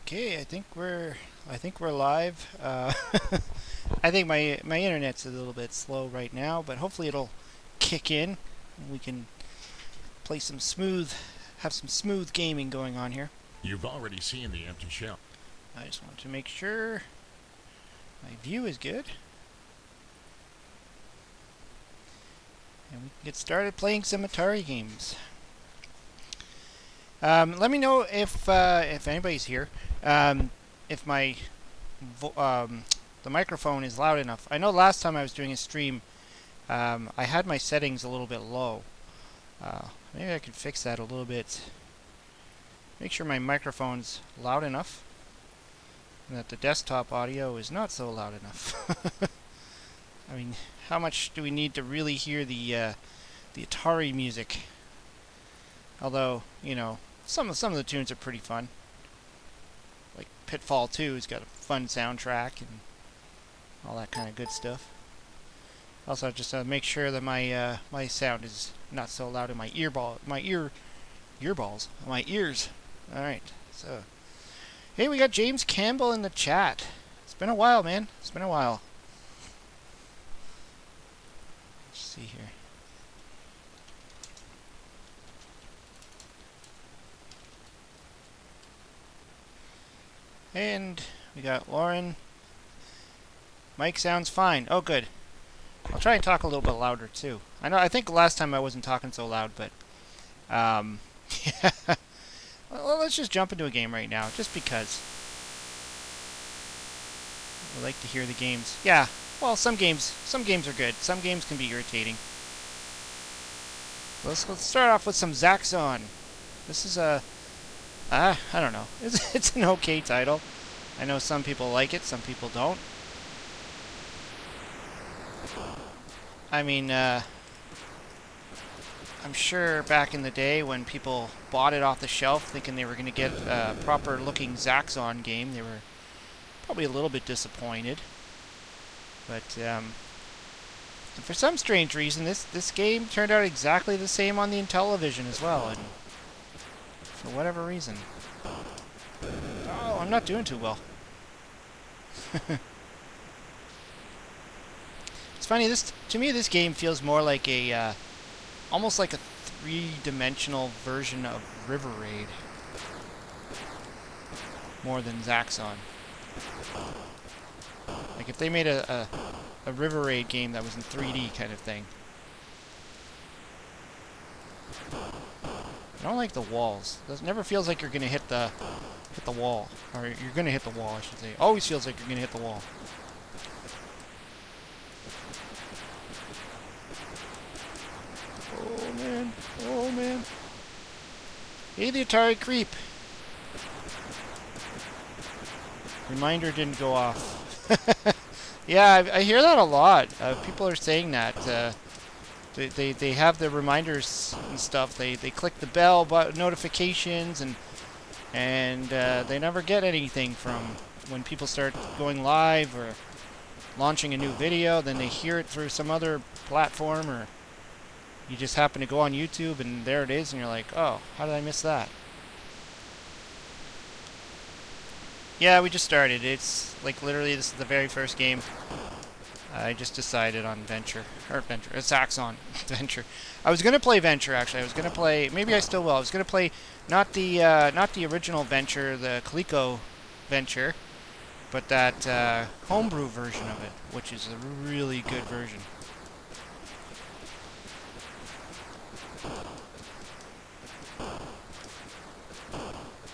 Okay, I think we're live. I think my internet's a little bit slow right now, but hopefully it'll kick in and we can play have some smooth gaming going on here. You've already seen the empty shell. I just want to make sure my view is good. And we can get started playing some Atari games. Let me know if anybody's here. If the microphone is loud enough. I know last time I was doing a stream, I had my settings a little bit low. Maybe I could fix that a little bit. Make sure my microphone's loud enough, and that the desktop audio is not so loud enough. I mean, how much do we need to really hear the Atari music? Although, you know, some of the tunes are pretty fun. Like Pitfall 2 has got a fun soundtrack and all that kind of good stuff. Also, just make sure that my sound is not so loud in my my ears. All right, so hey, we got James Campbell in the chat. It's been a while, man. It's been a while. Let's see here. And we got Lauren. Mic sounds fine. Oh, good. I'll try and talk a little bit louder too. I think last time I wasn't talking so loud, but yeah. Well, let's just jump into a game right now, just because. I like to hear the games. Yeah. Well, some games are good. Some games can be irritating. Let's start off with some Zaxxon. This is a I don't know. It's an okay title. I know some people like it, some people don't. I mean, I'm sure back in the day when people bought it off the shelf thinking they were going to get a proper-looking Zaxxon game, they were probably a little bit disappointed. But for some strange reason, this game turned out exactly the same on the Intellivision as well, and for whatever reason. Oh, I'm not doing too well. It's funny, to me this game feels more like a almost like a three-dimensional version of River Raid, more than Zaxxon. Like if they made a River Raid game that was in 3D kind of thing. I don't like the walls. It never feels like you're gonna hit the wall, or you're gonna hit the wall, I should say. Always feels like you're gonna hit the wall. Oh man! Oh man! Hey, the Atari creep. Reminder didn't go off. Yeah, I hear that a lot. People are saying that. They have the reminders and stuff. They click the bell notifications and they never get anything from when people start going live or launching a new video. Then they hear it through some other platform, or you just happen to go on YouTube and there it is, and you're like, oh, how did I miss that? Yeah, we just started. It's like literally this is the very first game. I just decided on Zaxxon Venture. I was gonna play Venture actually. I was gonna play. Maybe I still will. I was gonna play not the original Venture, the Coleco Venture, but that homebrew version of it, which is a really good version.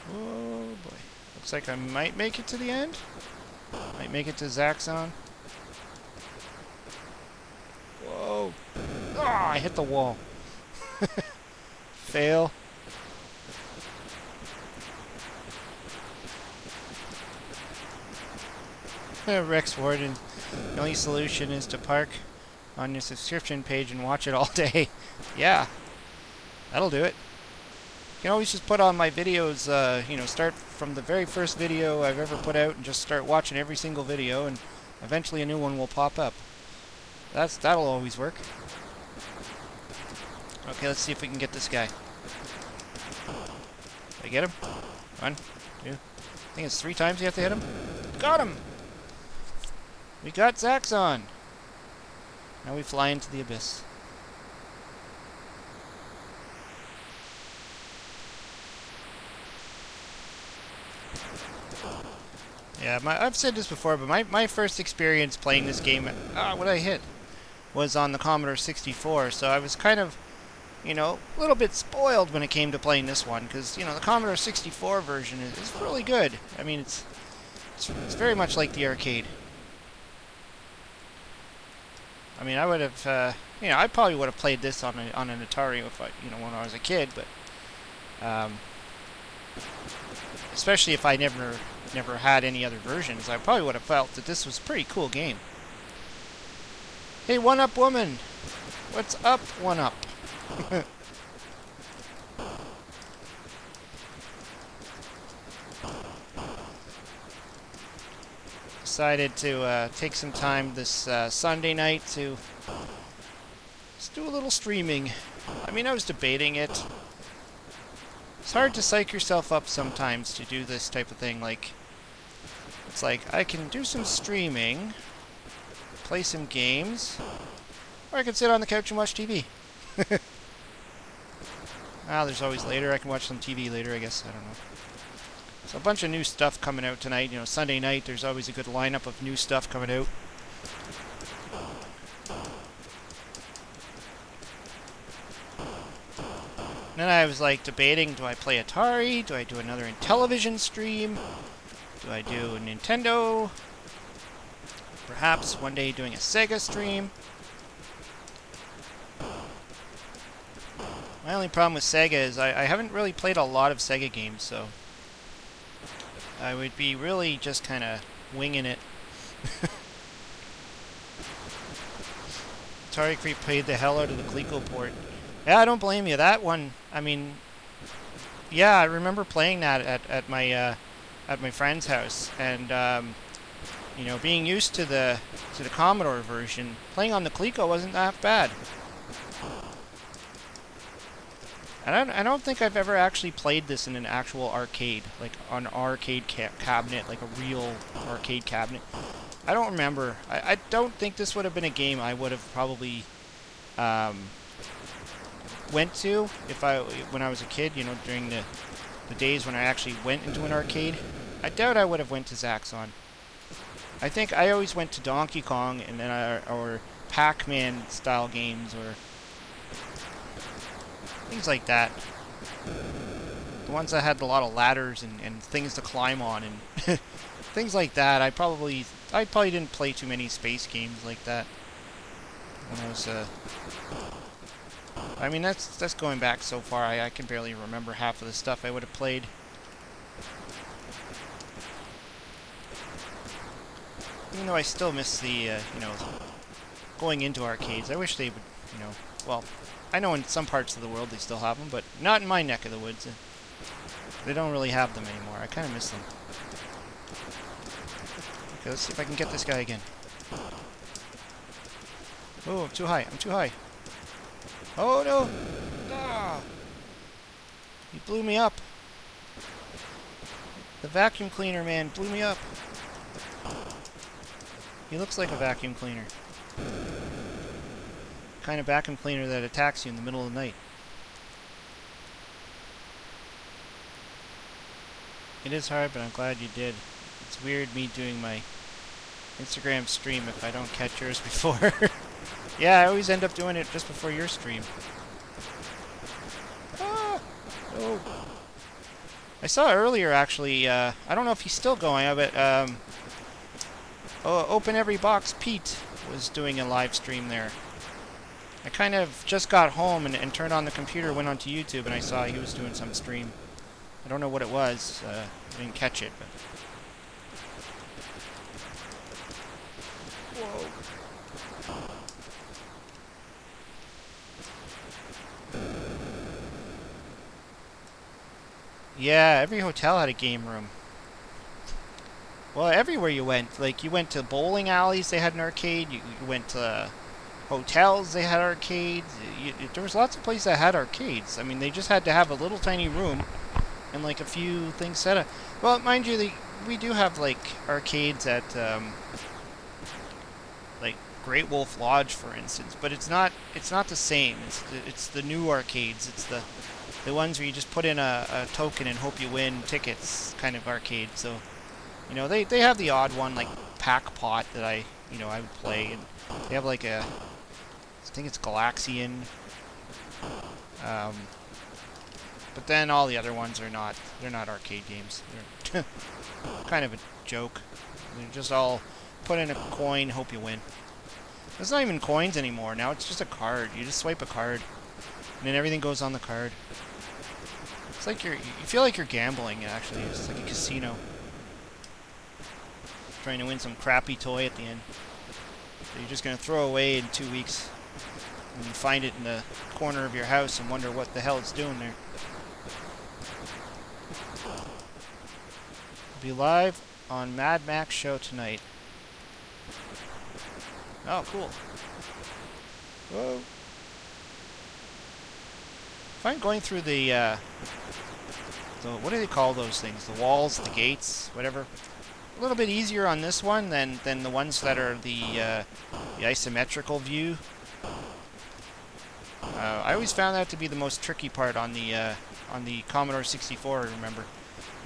Oh boy! Looks like I might make it to the end. Might make it to Zaxxon. Whoa. Oh, I hit the wall. Fail. Rex Warden, the only solution is to park on your subscription page and watch it all day. Yeah, that'll do it. You can always just put on my videos, you know, start from the very first video I've ever put out and just start watching every single video, and eventually a new one will pop up. That'll always work. Okay, let's see if we can get this guy. Did I get him? 1, 2, I think it's 3 times you have to hit him. Got him! We got Zaxxon! Now we fly into the abyss. Yeah, I've said this before, but my first experience playing this game, what I hit, was on the Commodore 64, so I was kind of, you know, a little bit spoiled when it came to playing this one, because, you know, the Commodore 64 version is really good. I mean, it's very much like the arcade. I mean, I would have, you know, I probably would have played this on an Atari if you know, when I was a kid, but, especially if I never had any other versions, I probably would have felt that this was a pretty cool game. Hey, One Up Woman! What's up, One Up? Decided to take some time this Sunday night to just do a little streaming. I mean, I was debating it. It's hard to psych yourself up sometimes to do this type of thing. Like, it's like, I can do some streaming, play some games, or I can sit on the couch and watch TV. There's always later. I can watch some TV later, I guess. I don't know. So a bunch of new stuff coming out tonight. You know, Sunday night, there's always a good lineup of new stuff coming out. Then I was like debating, do I play Atari? Do I do another Intellivision stream? Do I do a Nintendo? Perhaps one day doing a Sega stream. My only problem with Sega is I haven't really played a lot of Sega games, so I would be really just kind of winging it. Atari Creep played the hell out of the Coleco port. Yeah, I don't blame you. That one, I mean, yeah, I remember playing that at my friend's house, and you know, being used to the Commodore version, playing on the Coleco wasn't that bad. And I don't think I've ever actually played this in an actual arcade, like an arcade cabinet, like a real arcade cabinet. I don't remember. I don't think this would have been a game I would have probably went to when I was a kid, you know, during the days when I actually went into an arcade. I doubt I would have went to Zaxxon. I think I always went to Donkey Kong and then or Pac-Man style games or things like that. The ones that had a lot of ladders and things to climb on and things like that. I probably didn't play too many space games like that when I was I mean, that's going back so far. I can barely remember half of the stuff I would have played. Even though I still miss the you know, going into arcades. I wish they would, you know, well, I know in some parts of the world they still have them, but not in my neck of the woods. They don't really have them anymore. I kind of miss them. Okay, let's see if I can get this guy again. Oh, I'm too high. I'm too high. Oh, no! Ah! He blew me up. The vacuum cleaner man blew me up. He looks like a vacuum cleaner. Kind of vacuum cleaner that attacks you in the middle of the night. It is hard, but I'm glad you did. It's weird me doing my Instagram stream if I don't catch yours before. Yeah, I always end up doing it just before your stream. Ah! Oh. I saw earlier, actually, I don't know if he's still going, but Open Every Box Pete was doing a live stream there. I kind of just got home and turned on the computer, went onto YouTube, and I saw he was doing some stream. I don't know what it was. I didn't catch it, but... Whoa. Yeah, every hotel had a game room. Well, everywhere you went. Like, you went to bowling alleys, they had an arcade. You went to hotels, they had arcades. There was lots of places that had arcades. I mean, they just had to have a little tiny room and like a few things set up. Well, mind you, we do have like arcades at like Great Wolf Lodge, for instance, but it's not the same. It's the new arcades. It's the ones where you just put in a token and hope you win tickets kind of arcade. So, you know, they have the odd one like Pack Pot that I would play, and they have like I think it's Galaxian. But then all the other ones they're not arcade games. They're kind of a joke. They're just all put in a coin, hope you win. It's not even coins anymore. Now it's just a card. You just swipe a card, and then everything goes on the card. It's like you feel like you're gambling, actually. It's like a casino. Trying to win some crappy toy at the end that you're just going to throw away in 2 weeks. And you find it in the corner of your house and wonder what the hell it's doing there. Be live on Mad Max show tonight. Oh, cool. Whoa. If I'm going through the what do they call those things? The walls, the gates, whatever. A little bit easier on this one than the ones that are the isometrical view. I always found that to be the most tricky part on the Commodore 64, I remember.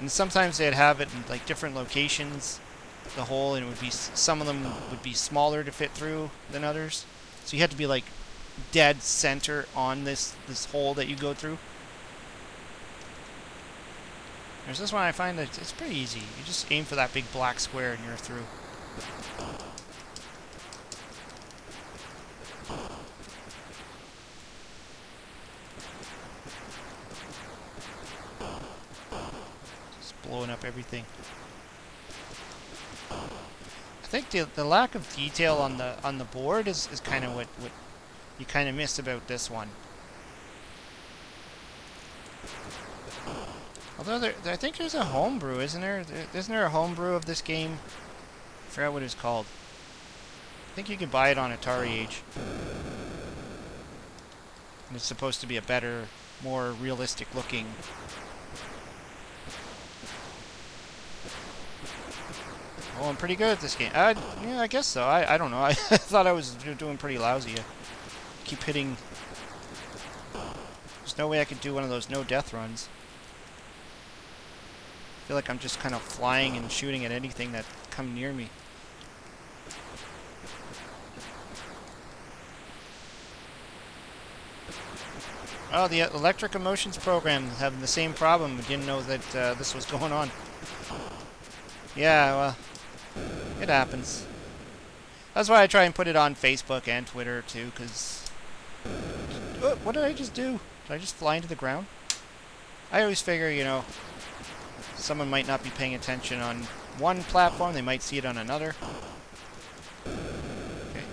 And sometimes they'd have it in like different locations, the hole, and it would be some of them would be smaller to fit through than others. So you had to be like dead center on this hole that you go through. There's this one I find that it's pretty easy. You just aim for that big black square and you're through. Blowing up everything. I think the lack of detail on the board is kind of what you kind of miss about this one. Although I think there's a homebrew, isn't there? Isn't there a homebrew of this game? I forgot what it's called. I think you can buy it on Atari Age. And it's supposed to be a better, more realistic looking. Oh, I'm pretty good at this game. Yeah, I guess so. I don't know. I thought I was doing pretty lousy. I keep hitting. There's no way I could do one of those no death runs. I feel like I'm just kind of flying and shooting at anything that come near me. Oh, the Electric Emotions program having the same problem. We didn't know that this was going on. Yeah, well, it happens. That's why I try and put it on Facebook and Twitter too, because... what did I just do? Did I just fly into the ground? I always figure, you know, someone might not be paying attention on one platform, they might see it on another. Okay.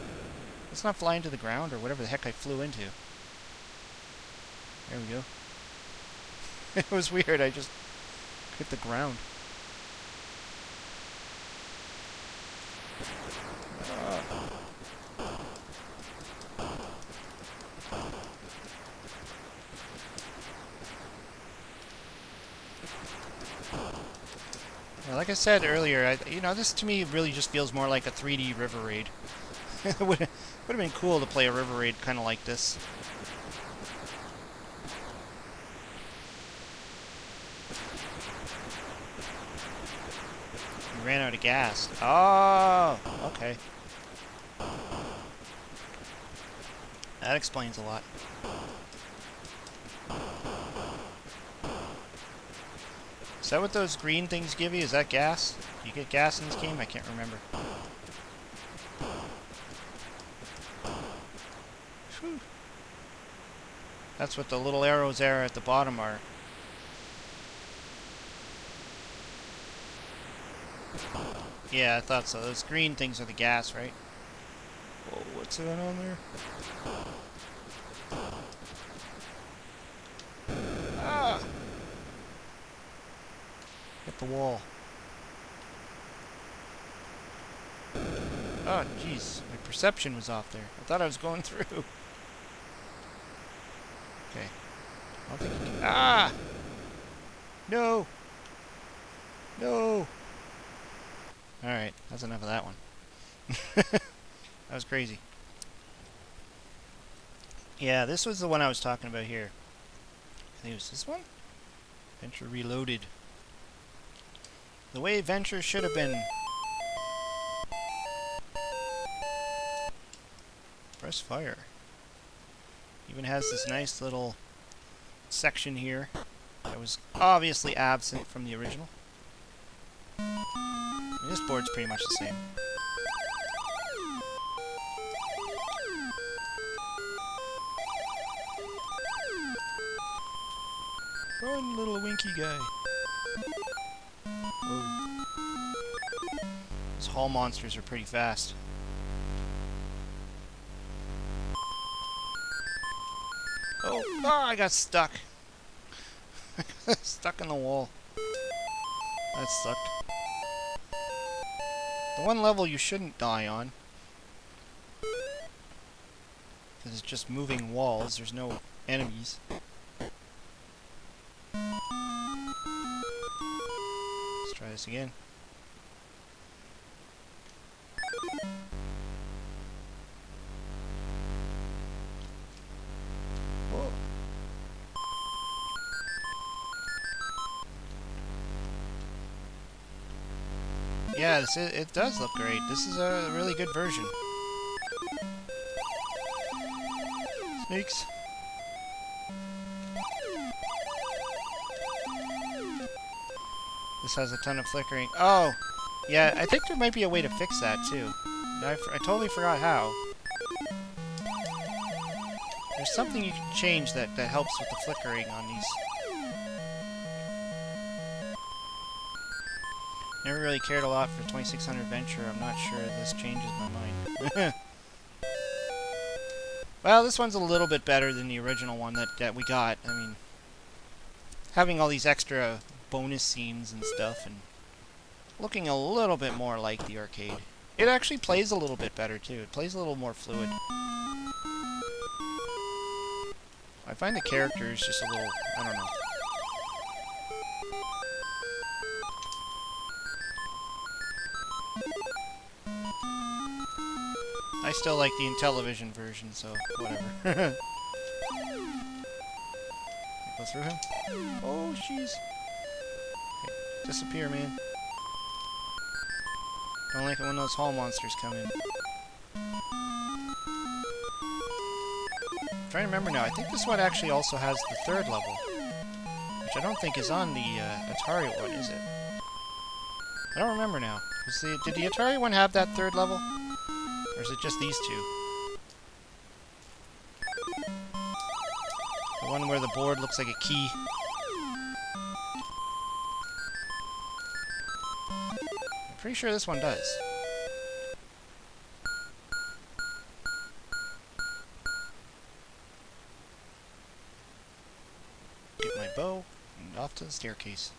Let's not fly into the ground or whatever the heck I flew into. There we go. It was weird, I just hit the ground. Like I said earlier, you know, this to me really just feels more like a 3D River Raid. It would have been cool to play a River Raid kind of like this. We ran out of gas. Oh, okay. That explains a lot. Is that what those green things give you? Is that gas? Do you get gas in this game? I can't remember. Whew. That's what the little arrows there at the bottom are. Yeah, I thought so. Those green things are the gas, right? Whoa, what's going on there? Ah! Hit the wall. Oh, jeez. My perception was off there. I thought I was going through. Okay. I don't think you can... Ah! No! No! Alright, that's enough of that one. That was crazy. Yeah, this was the one I was talking about here. I think it was this one? Venture Reloaded. The way Venture should have been. Press fire. Even has this nice little section here that was obviously absent from the original. I mean, this board's pretty much the same. Run, little winky guy. Whoa. Those hall monsters are pretty fast. Oh, I got stuck. Stuck in the wall. That sucked. The one level you shouldn't die on, because it's just moving walls, there's no enemies. Let's try this again. Whoa. Yeah, it does look great. This is a really good version. Snakes. This has a ton of flickering. Oh! Yeah, I think there might be a way to fix that, too. I totally forgot how. There's something you can change that helps with the flickering on these. Never really cared a lot for 2600 Venture. I'm not sure this changes my mind. Well, this one's a little bit better than the original one that we got. I mean, having all these extra bonus scenes and stuff, and looking a little bit more like the arcade. It actually plays a little bit better, too. It plays a little more fluid. I find the characters just a little, I don't know. I still like the Intellivision version, so whatever. Go through him? Oh, jeez. Okay, disappear, man. Don't like it when those hall monsters come in. I'm trying to remember now. I think this one actually also has the third level, which I don't think is on the Atari one, is it? I don't remember now. Did the Atari one have that third level? Or is it just these two? The one where the board looks like a key. I'm pretty sure this one does. Get my bow and off to the staircase.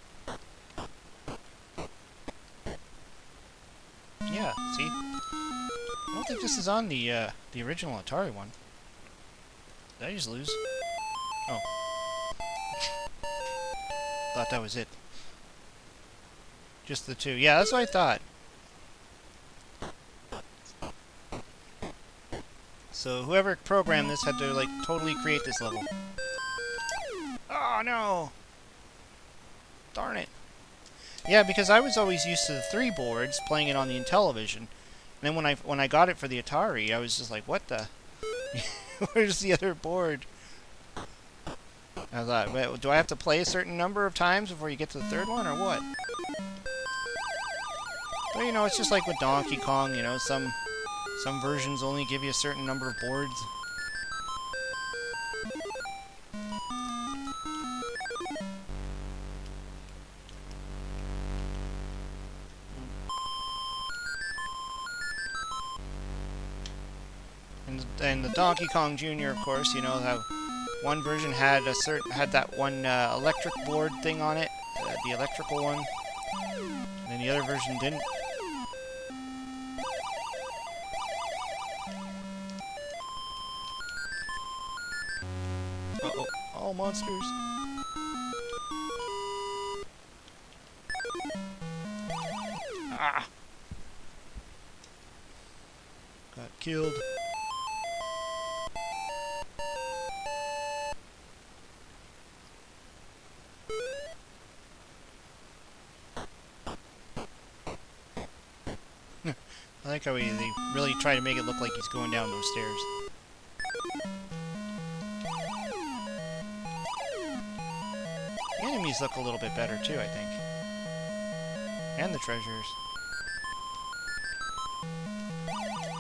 Yeah, see? I don't think this is on the original Atari one. Did I just lose? Oh. Thought that was it. Just the two. Yeah, that's what I thought. So whoever programmed this had to, like, totally create this level. Oh, no! Darn it. Yeah, because I was always used to the 3 boards, playing it on the Intellivision. And then when I got it for the Atari, I was just like, what the? Where's the other board? I thought, wait, do I have to play a certain number of times before you get to the third one, or what? But, you know, it's just like with Donkey Kong, you know, some versions only give you a certain number of boards. And the Donkey Kong Jr., of course, you know how one version had that one electric board thing on it, the electrical one, and then the other version didn't. Uh-oh, all monsters. killed. I like how they really try to make it look like he's going down those stairs. The enemies look a little bit better too, I think. And the treasures.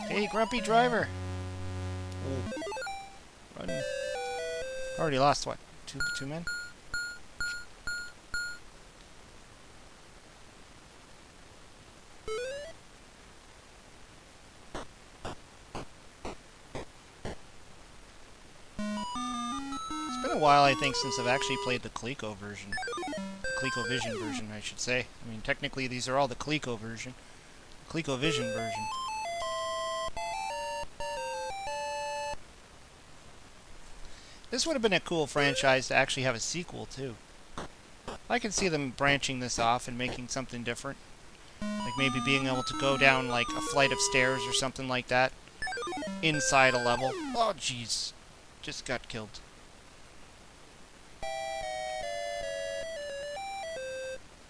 Hey, grumpy driver! Oh. Run. Already lost, what? Two men? It's been a while, I think, since I've actually played the ColecoVision version, I should say. I mean, technically, these are all the ColecoVision version. This would have been a cool franchise to actually have a sequel, too. I can see them branching this off and making something different. Like maybe being able to go down, like, a flight of stairs or something like that. Inside a level. Oh, jeez. Just got killed.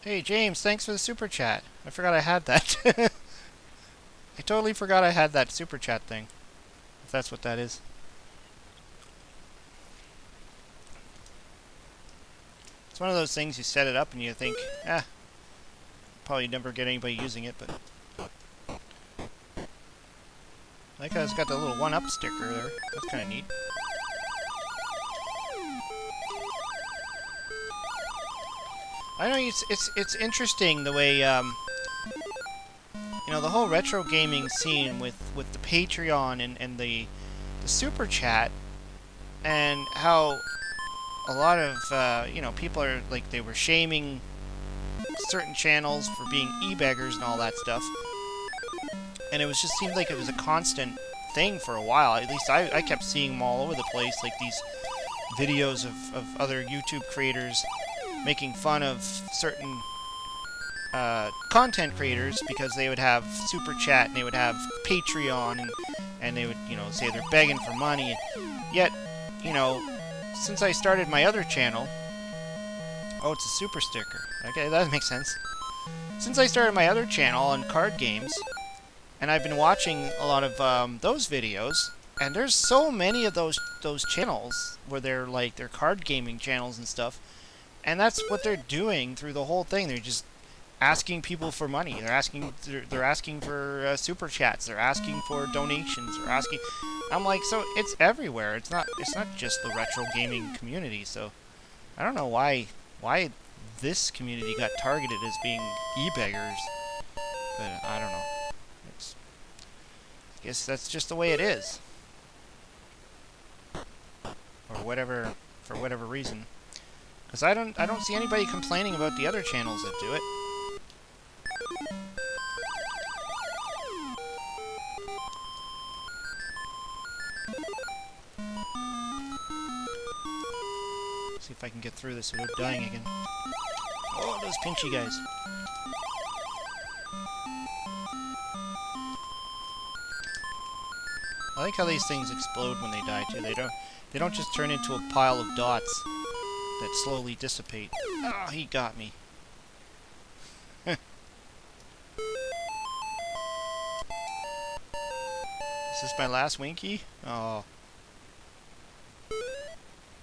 Hey, James, thanks for the super chat. I forgot I had that. I totally forgot I had that super chat thing. If that's what that is. It's one of those things you set it up and you think, probably never get anybody using it, but... I like how it's got the little 1-up sticker there. That's kind of neat. I know it's interesting the way, you know, the whole retro gaming scene with the Patreon and the super chat, and how a lot of, you know, people are, like, they were shaming certain channels for being e-beggars and all that stuff. And it was just seemed like it was a constant thing for a while. At least I kept seeing them all over the place, like these videos of other YouTube creators making fun of certain content creators because they would have super chat and they would have Patreon and they would, you know, say they're begging for money. Yet, you know, since I started my other channel, oh, it's a super sticker. Okay, that makes sense. Since I started my other channel on card games, and I've been watching a lot of those videos, and there's so many of those channels where they're like they're card gaming channels and stuff, and that's what they're doing through the whole thing. They're just asking people for money. They're asking for super chats. They're asking for donations. They're asking. I'm like, so it's everywhere. It's not just the retro gaming community. So I don't know why this community got targeted as being e-beggars, but I don't know. I guess that's just the way it is, or whatever, for whatever reason. Because I don't see anybody complaining about the other channels that do it. See if I can get through this without dying again. Oh, those pinchy guys. I like how these things explode when they die too. They don't just turn into a pile of dots that slowly dissipate. Oh, he got me. Is this my last Winky? Oh.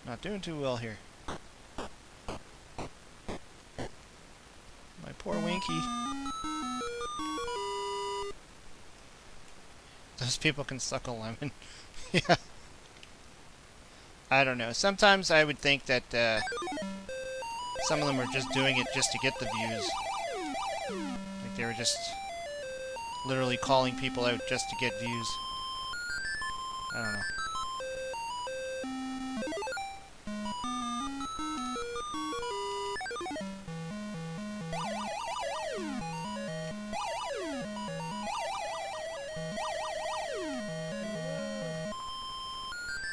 Not doing too well here. My poor Winky. Those people can suck a lemon. Yeah. I don't know. Sometimes I would think that some of them are just doing it just to get the views. Like they were just literally calling people out just to get views. I don't know.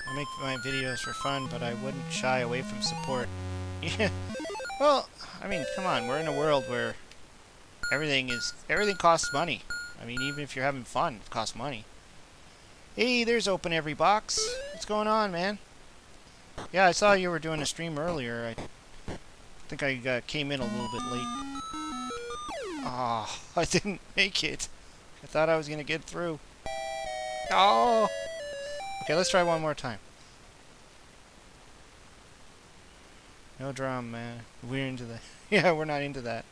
I make my videos for fun, but I wouldn't shy away from support. Yeah. Well, I mean, come on. We're in a world where everything costs money. I mean, even if you're having fun, it costs money. Hey, there's Open Every Box. What's going on, man? Yeah, I saw you were doing a stream earlier. I think I came in a little bit late. Ah, I didn't make it. I thought I was gonna get through. Oh! Okay, let's try one more time. No drama, man. We're into that. Yeah, we're not into that.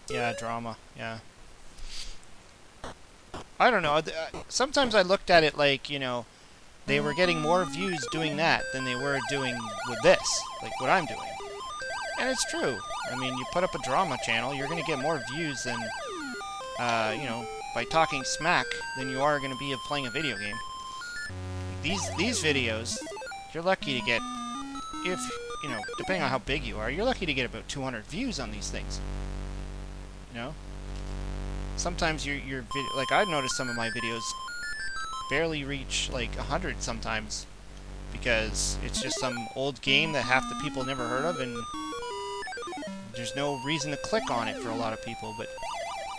Yeah, drama. Yeah. I don't know. Sometimes I looked at it like, you know, they were getting more views doing that than they were doing with this, like what I'm doing. And it's true. I mean, you put up a drama channel, you're going to get more views than, you know, by talking smack than you are going to be of playing a video game. These videos, you're lucky to get, if, you know, depending on how big you are, you're lucky to get about 200 views on these things. You know? Sometimes your video, like I've noticed some of my videos barely reach like 100 sometimes because it's just some old game that half the people never heard of and there's no reason to click on it for a lot of people, but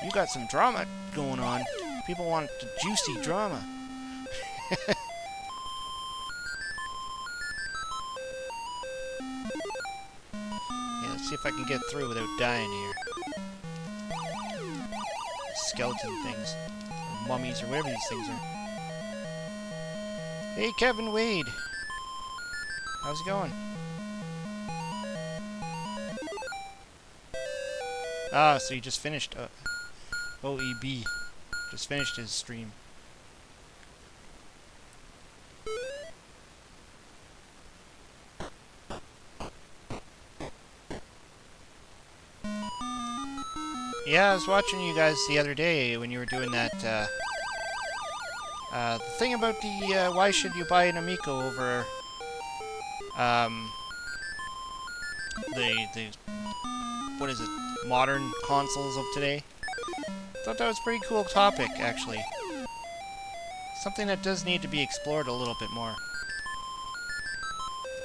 you got some drama going on. People want the juicy drama. Yeah, let's see if I can get through without dying here. Skeleton things, or mummies, or whatever these things are. Hey, Kevin Wade. How's it going? Ah, so you just finished OEB. Just finished his stream. Yeah, I was watching you guys the other day when you were doing that, the thing about the, why should you buy an Amico over, the, what is it, modern consoles of today? Thought that was a pretty cool topic, actually. Something that does need to be explored a little bit more.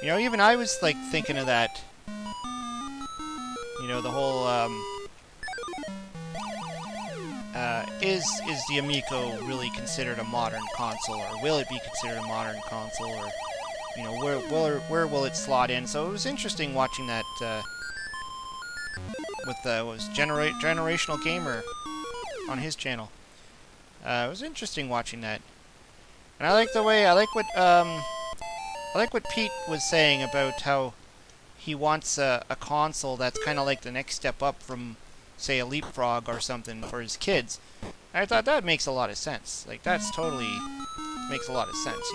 You know, even I was, like, thinking of that. You know, the whole, is the Amico really considered a modern console, or will it be considered a modern console, or, you know, where will it slot in? So it was interesting watching that, with, what was Generational Gamer on his channel. It was interesting watching that. And I like the way, I like what Pete was saying about how he wants a console that's kind of like the next step up from, say, a Leapfrog or something for his kids. I thought that makes a lot of sense. Like, that's totally makes a lot of sense.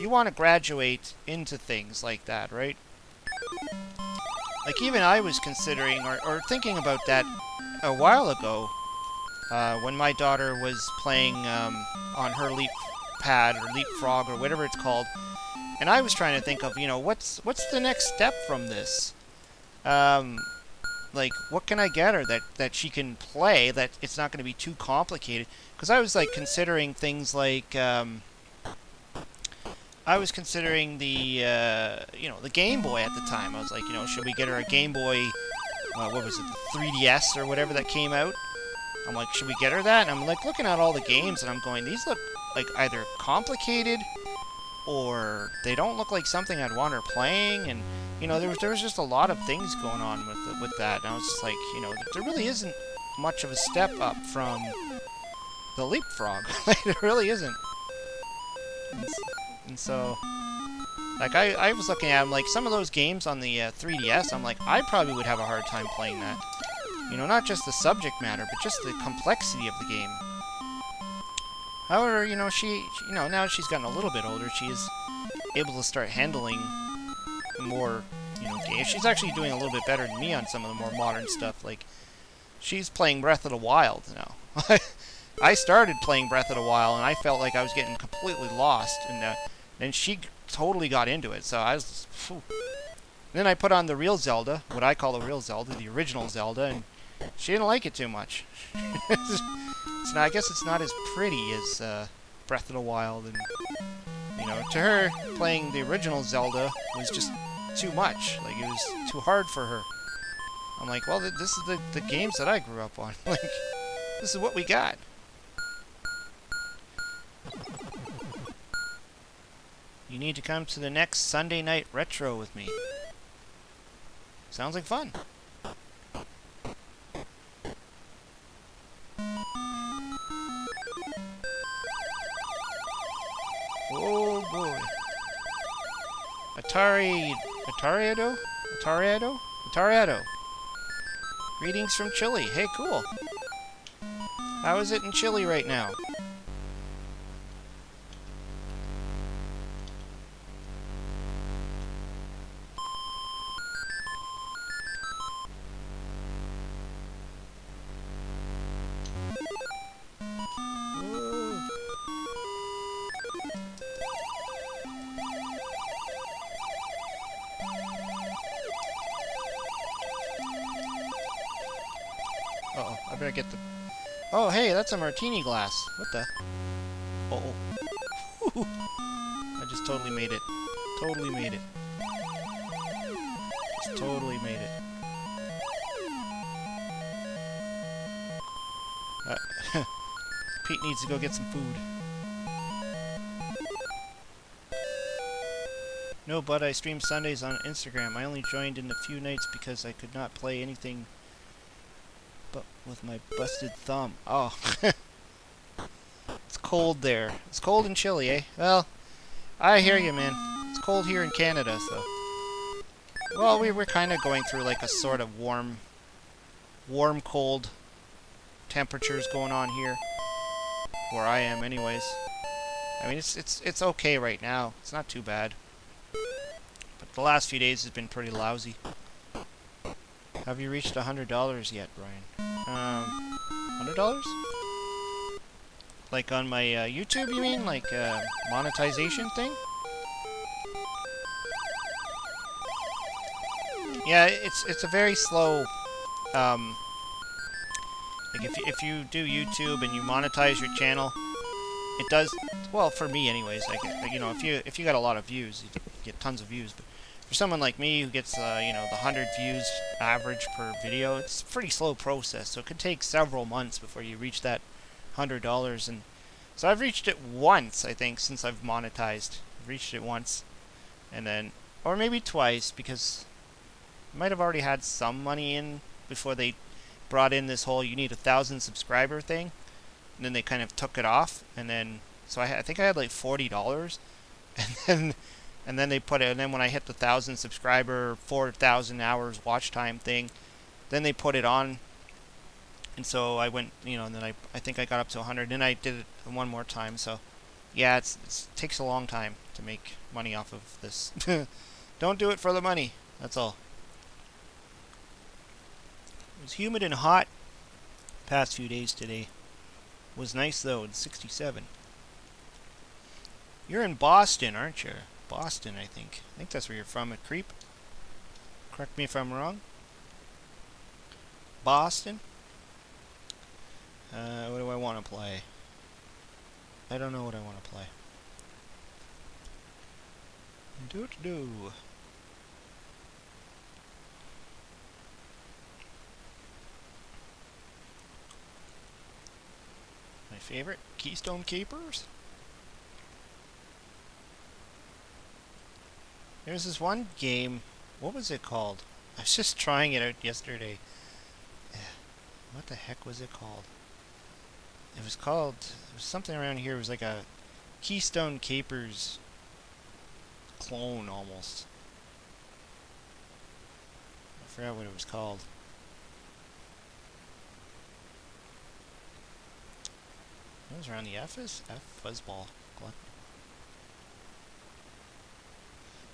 You want to graduate into things like that, right? Like, even I was considering or thinking about that a while ago when my daughter was playing on her Leap-Pad or Leapfrog or whatever it's called. And I was trying to think of, you know, what's the next step from this? Like, what can I get her that she can play, that it's not going to be too complicated? Because I was, like, considering things like, I was considering the, you know, the Game Boy at the time. I was like, you know, should we get her a Game Boy, what was it, the 3DS or whatever that came out? I'm like, should we get her that? And I'm, like, looking at all the games, and I'm going, these look, like, either complicated, or they don't look like something I'd want her playing, and, you know, there was just a lot of things going on with that, and I was just like, you know, there really isn't much of a step up from the Leapfrog. Like, there really isn't. And so, like, I was looking at them, like, some of those games on the 3DS, I'm like, I probably would have a hard time playing that. You know, not just the subject matter, but just the complexity of the game. However, you know, you know, now she's gotten a little bit older, she is able to start handling more, you know, games. She's actually doing a little bit better than me on some of the more modern stuff. Like, she's playing Breath of the Wild now. I started playing Breath of the Wild, and I felt like I was getting completely lost, and then she totally got into it, so I was, phew. Then I put on the real Zelda, what I call the real Zelda, the original Zelda, and she didn't like it too much. It's not, I guess it's not as pretty as Breath of the Wild, and, you know, to her, playing the original Zelda was just too much. Like, it was too hard for her. I'm like, well, this is the games that I grew up on. Like, this is what we got. You need to come to the next Sunday night retro with me. Sounds like fun. Oh boy. Atariado. Greetings from Chile. Hey, cool. How is it in Chile right now? Uh-oh, I better get the... Oh, hey, that's a martini glass. What the... Uh-oh. I just totally made it. Totally made it. Just totally made it. Pete needs to go get some food. No, but I stream Sundays on Instagram. I only joined in a few nights because I could not play anything but with my busted thumb. Oh. It's cold there. It's cold in Chile, eh? Well, I hear you, man. It's cold here in Canada, so... Well, we were kind of going through like a sort of warm, cold temperatures going on here. Where I am, anyways. I mean, it's okay right now. It's not too bad. But the last few days has been pretty lousy. Have you reached $100 yet, Brian? $100? Like on my YouTube, you mean? Like monetization thing? Yeah, it's a very slow. Like if you do YouTube and you monetize your channel, it does well for me, anyways. Like you know, if you got a lot of views, you get tons of views. But for someone like me who gets you know, the 100 views average per video, it's a pretty slow process. So it could take several months before you reach that $100. And so I've reached it once, I think, since I've monetized. I've reached it once, and then, or maybe twice, because I might have already had some money in before they brought in this whole you need 1,000 subscriber thing, and then they kind of took it off, and then so I think I had like $40, and then they put it, and then when I hit the 1,000 subscriber 4,000 hours watch time thing, then they put it on, and so I went, you know, and then I think I got up to 100, and then I did it one more time. So yeah, it takes a long time to make money off of this. Don't do it for the money, that's all. It was humid and hot past few days today. Was nice though, it's 67. You're in Boston, aren't you? Boston, I think. I think that's where you're from, at Creep. Correct me if I'm wrong. Boston? What do I want to play? I don't know what I want to play. Do. My favorite? Keystone Keepers? There's this one game. What was it called? I was just trying it out yesterday. What the heck was it called? It was something around here. It was like a Keystone Capers clone, almost. I forgot what it was called. It was around the F fuzzball.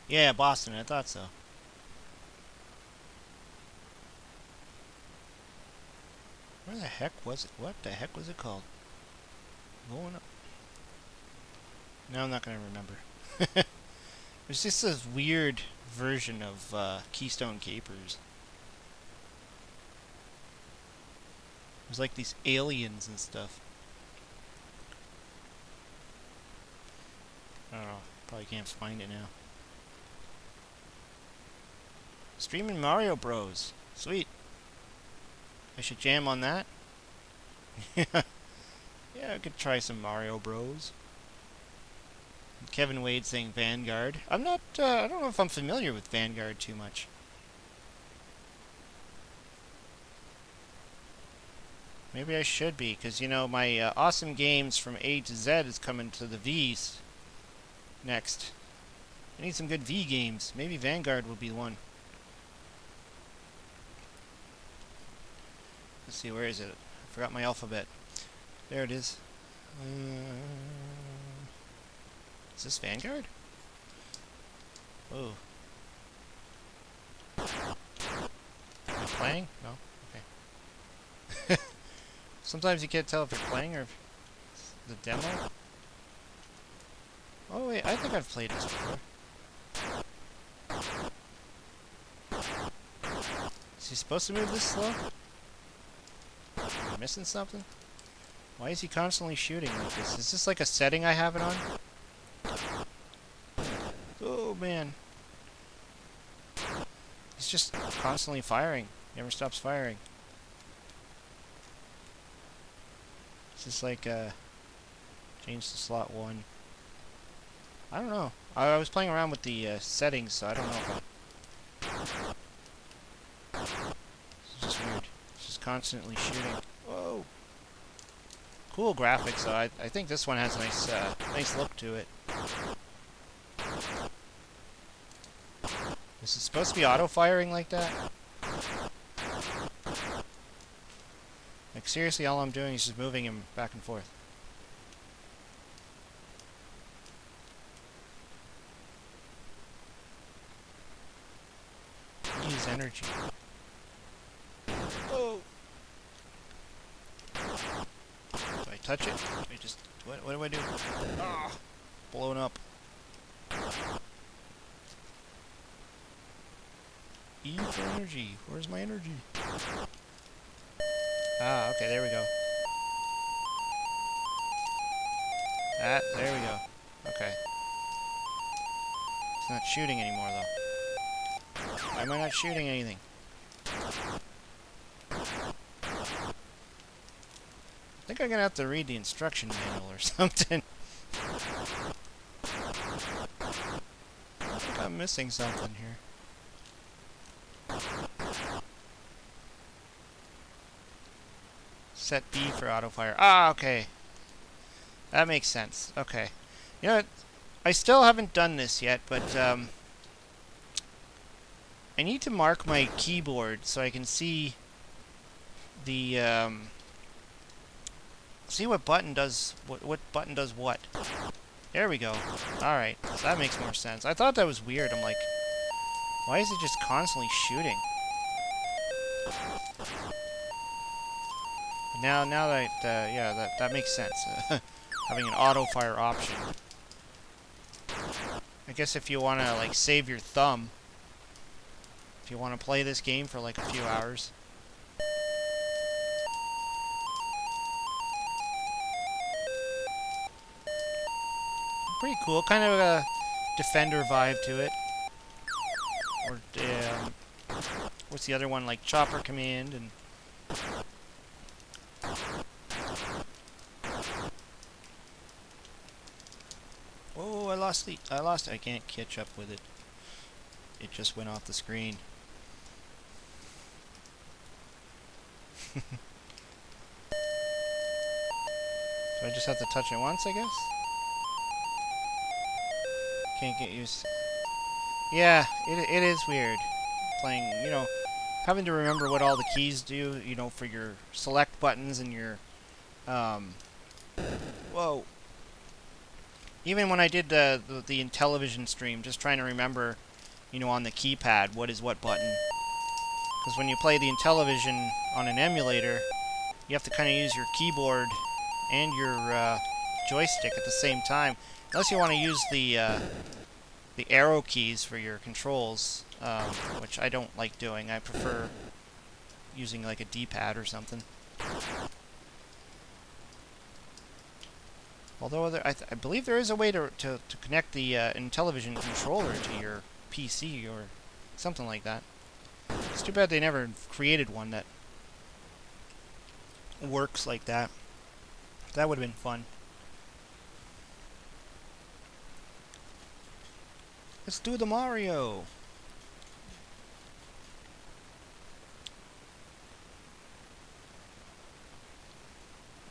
Yeah, Boston, I thought so. Where the heck was it? What the heck was it called? Going up. No, I'm not going to remember. It was just this weird version of Keystone Capers. It was like these aliens and stuff. I don't know. Probably can't find it now. Streaming Mario Bros. Sweet. I should jam on that. Yeah, I could try some Mario Bros. Kevin Wade saying Vanguard. I'm not, I don't know if I'm familiar with Vanguard too much. Maybe I should be, because, you know, my awesome games from A to Z is coming to the V's next. I need some good V games. Maybe Vanguard will be one. Let's see, where is it? I forgot my alphabet. There it is. Is this Vanguard? Oh. Am I playing? No? Okay. Sometimes you can't tell if you're playing or if it's the demo. Oh wait, I think I've played this before. Is he supposed to move this slow? Am I missing something? Why is he constantly shooting like this? Is this like a setting I have it on? Oh man. He's just constantly firing. Never stops firing. Is this like change to slot 1? I don't know. I was playing around with the settings, so I don't know if it's just weird. It's just constantly shooting. Whoa. Cool graphics, though. I think this one has a nice, nice look to it. This is supposed to be auto-firing like that? Like, seriously, all I'm doing is just moving him back and forth. Use energy. Oh! Do I touch it? Do I just... What do I do? Ah! Blown up. E for energy. Where's my energy? Ah, okay, there we go. There we go. Okay. It's not shooting anymore, though. Why am I not shooting anything? I think I'm gonna have to read the instruction manual or something. I think I'm missing something here. Set B for auto fire. Ah, okay. That makes sense. Okay. You know what? I still haven't done this yet, but I need to mark my keyboard so I can see the see what button does what button does what. There we go. All right. So that makes more sense. I thought that was weird. I'm like, why is it just constantly shooting? Now that yeah, that makes sense. Having an auto fire option. I guess if you want to like save your thumb, if you want to play this game for like a few hours. Pretty cool, kind of a Defender vibe to it. Or what's the other one, like Chopper Command and. Oh, I lost it. I can't catch up with it. It just went off the screen. So I just have to touch it once, I guess? Can't get used. Yeah, it is weird. Playing, you know, having to remember what all the keys do, you know, for your select buttons and your, whoa. Even when I did the Intellivision stream, just trying to remember, you know, on the keypad, what is what button. Because when you play the Intellivision on an emulator, you have to kind of use your keyboard and your joystick at the same time. Unless you want to use the arrow keys for your controls, which I don't like doing. I prefer using like a D-pad or something. Although I believe there is a way to connect the Intellivision controller to your PC or something like that. It's too bad they never created one that works like that. That would have been fun. Let's do the Mario.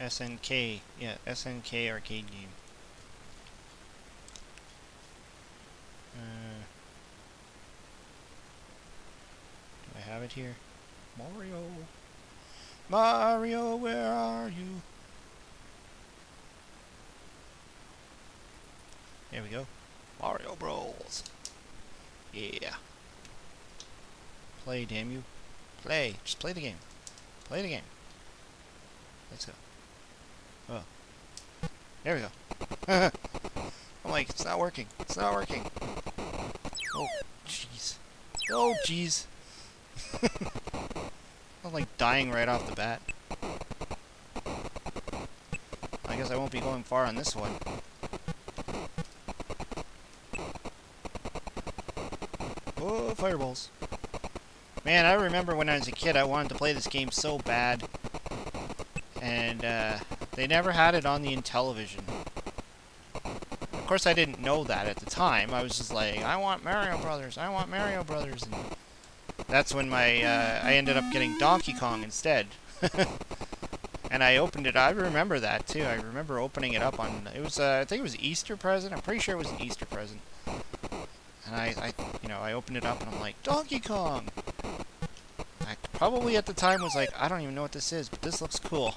SNK. Yeah, SNK arcade game. Do I have it here? Mario. Mario, where are you? There we go. Mario Bros. Yeah. Play, damn you. Play. Just play the game. Play the game. Let's go. Oh. There we go. I'm like, it's not working. It's not working. Oh, jeez. Oh, jeez. I'm like dying right off the bat. I guess I won't be going far on this one. Oh, fireballs. Man, I remember when I was a kid, I wanted to play this game so bad. And, they never had it on the Intellivision. Of course, I didn't know that at the time. I was just like, I want Mario Brothers. I want Mario Brothers. And that's when I ended up getting Donkey Kong instead. And I opened it. I remember that too. I remember opening it up on. It was. I think it was Easter present. I'm pretty sure it was an Easter present. And I opened it up and I'm like, Donkey Kong. I probably at the time was like, I don't even know what this is, but this looks cool.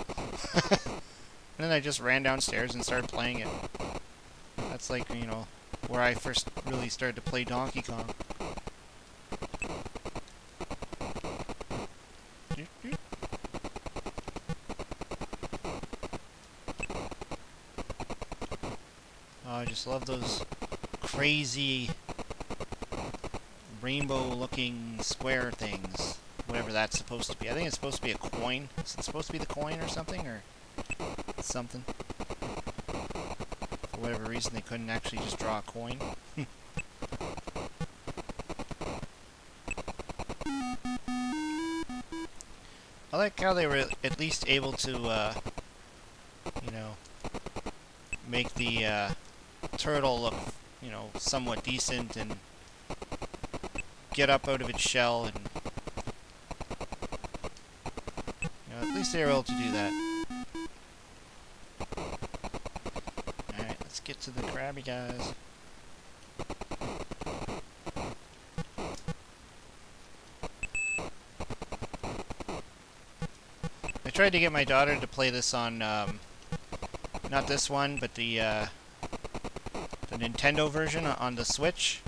And then I just ran downstairs and started playing it. That's like, where I first really started to play Donkey Kong. Oh, I just love those crazy rainbow-looking square things. Whatever that's supposed to be. I think it's supposed to be a coin. Is it supposed to be the coin or something? Or something? For whatever reason, they couldn't actually just draw a coin. I like how they were at least able to, make the turtle look, somewhat decent and get up out of its shell, and at least they were able to do that. Alright, let's get to the crabby guys. I tried to get my daughter to play this on, not this one, but the Nintendo version on the Switch.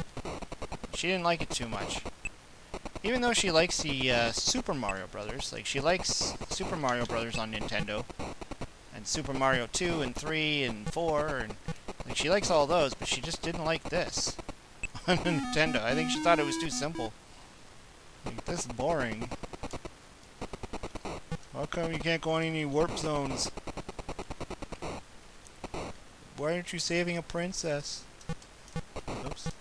She didn't like it too much. Even though she likes the Super Mario Brothers. Like, she likes Super Mario Brothers on Nintendo. And Super Mario 2 and 3 and 4. And, like, she likes all those, but she just didn't like this on Nintendo. I think she thought it was too simple. Like, this is boring. How come you can't go on any warp zones? Why aren't you saving a princess? Oops.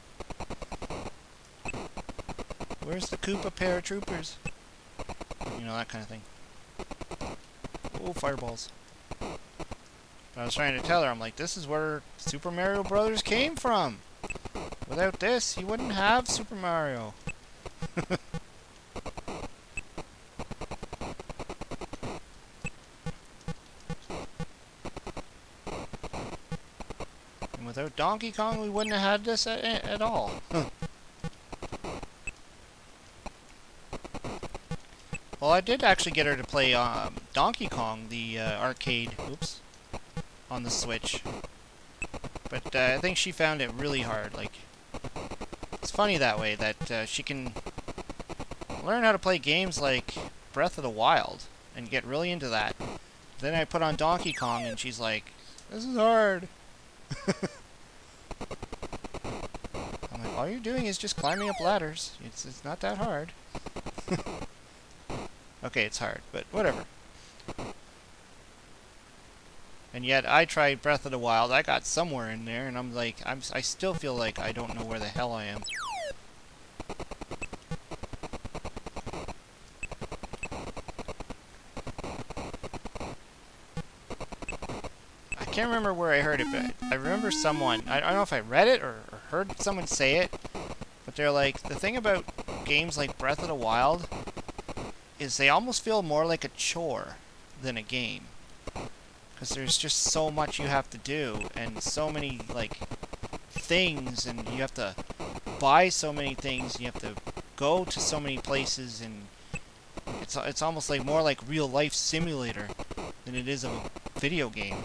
Where's the Koopa paratroopers? That kind of thing. Oh, fireballs. But I was trying to tell her, I'm like, this is where Super Mario Brothers came from. Without this, you wouldn't have Super Mario. And without Donkey Kong, we wouldn't have had this at all. Well, I did actually get her to play Donkey Kong, the arcade, on the Switch. But I think she found it really hard. Like, it's funny that way, that she can learn how to play games like Breath of the Wild and get really into that. Then I put on Donkey Kong and she's like, this is hard. I'm like, all you're doing is just climbing up ladders. It's not that hard. Okay, it's hard, but whatever. And yet, I tried Breath of the Wild. I got somewhere in there, and I'm like, I still feel like I don't know where the hell I am. I can't remember where I heard it, but I remember someone, I don't know if I read it or heard someone say it, But they're like, the thing about games like Breath of the Wild is they almost feel more like a chore than a game. Because there's just so much you have to do, and so many, like, things, and you have to buy so many things, and you have to go to so many places, and it's almost like more like real life simulator than it is a video game.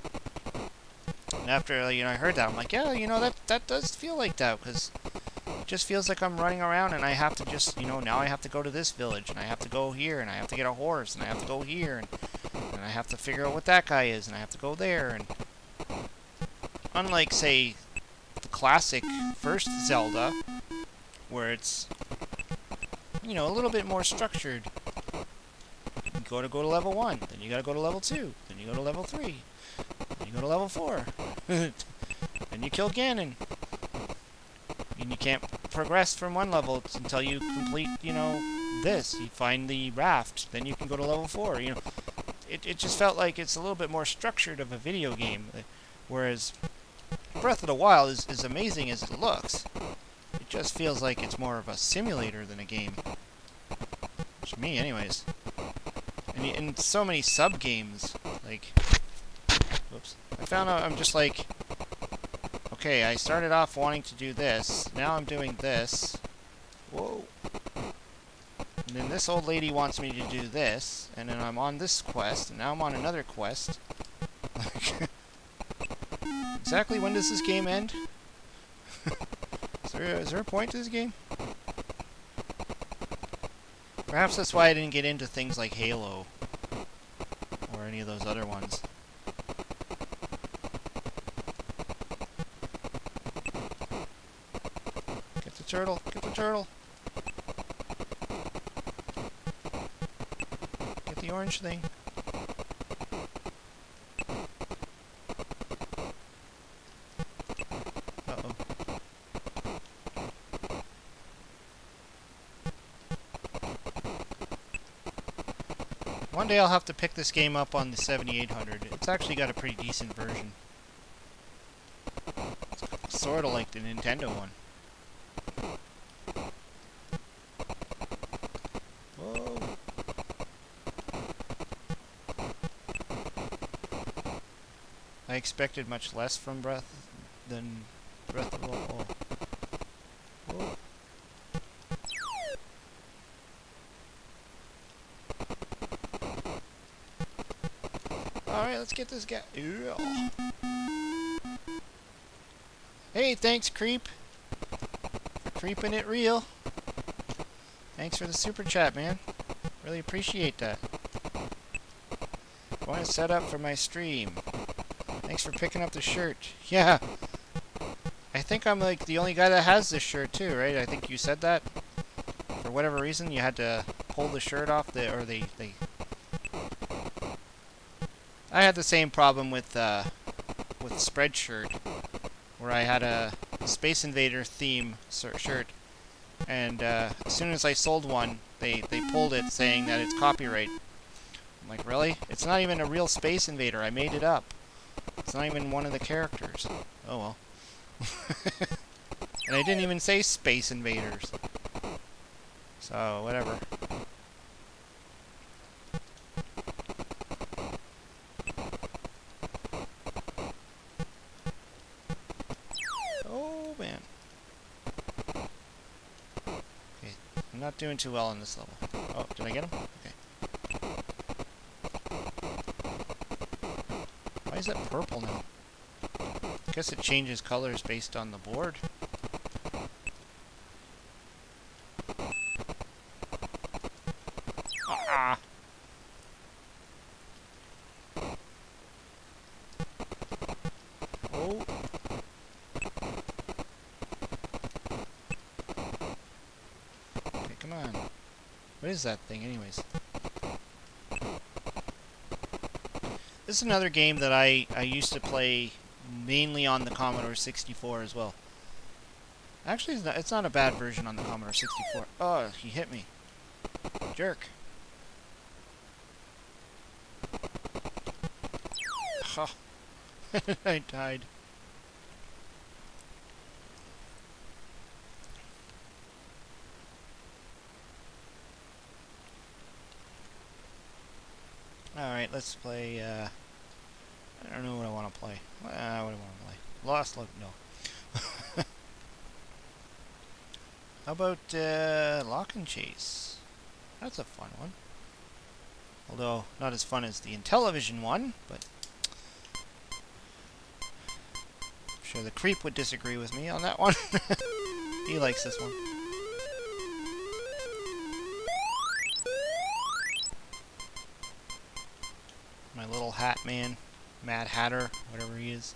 And after, I heard that, I'm like, yeah, that does feel like that, because it just feels like I'm running around, and I have to just, now I have to go to this village, and I have to go here, and I have to get a horse, and I have to go here, and I have to figure out what that guy is, and I have to go there, and unlike, say, the classic first Zelda, where it's, a little bit more structured. You go to level 1, then you gotta go to level 2, then you go to level 3, then you go to level 4, then you kill Ganon. And you can't progress from one level until you complete, this. You find the raft, then you can go to level 4, It just felt like it's a little bit more structured of a video game, whereas Breath of the Wild is as amazing as it looks. It just feels like it's more of a simulator than a game. To me, anyways. And so many sub-games, like... Whoops. I found out I'm just like... Okay, I started off wanting to do this. Now I'm doing this. Whoa. And then this old lady wants me to do this. And then I'm on this quest. And now I'm on another quest. Exactly when does this game end? Is there a point to this game? Perhaps that's why I didn't get into things like Halo. Or any of those other ones. Get the turtle! Get the turtle! Get the orange thing. Uh-oh. One day I'll have to pick this game up on the 7800. It's actually got a pretty decent version. It's sort of like the Nintendo one. Whoa. I expected much less from Breath than Breath of the Wild. Whoa. Alright, let's get this guy. Ugh. Hey, thanks, Creep. For creeping it real. Thanks for the super chat, man. Really appreciate that. Going to set up for my stream. Thanks for picking up the shirt. Yeah. I think I'm like the only guy that has this shirt too, right? I think you said that. For whatever reason, you had to pull the shirt off they I had the same problem with Spreadshirt, where I had a Space Invader theme shirt, and as soon as I sold one, they pulled it saying that it's copyright. I'm like, really? It's not even a real Space Invader. I made it up. It's not even one of the characters. Oh well. And I didn't even say Space Invaders. So, whatever. Oh, man. Okay, I'm not doing too well on this level. Oh, did I get him? Okay. Why is that purple now? I guess it changes colors based on the board. Ah! Oh! Okay, come on. What is that thing, anyways? This is another game that I used to play mainly on the Commodore 64 as well. Actually, it's not a bad version on the Commodore 64. Oh, he hit me. Jerk. Oh. I died. let's play, I don't know what I want to play. What do I want to play? Lost Love, no. How about, Lock and Chase? That's a fun one. Although, not as fun as the Intellivision one, but I'm sure the creep would disagree with me on that one. He likes this one. My little hat man, Mad Hatter, whatever he is.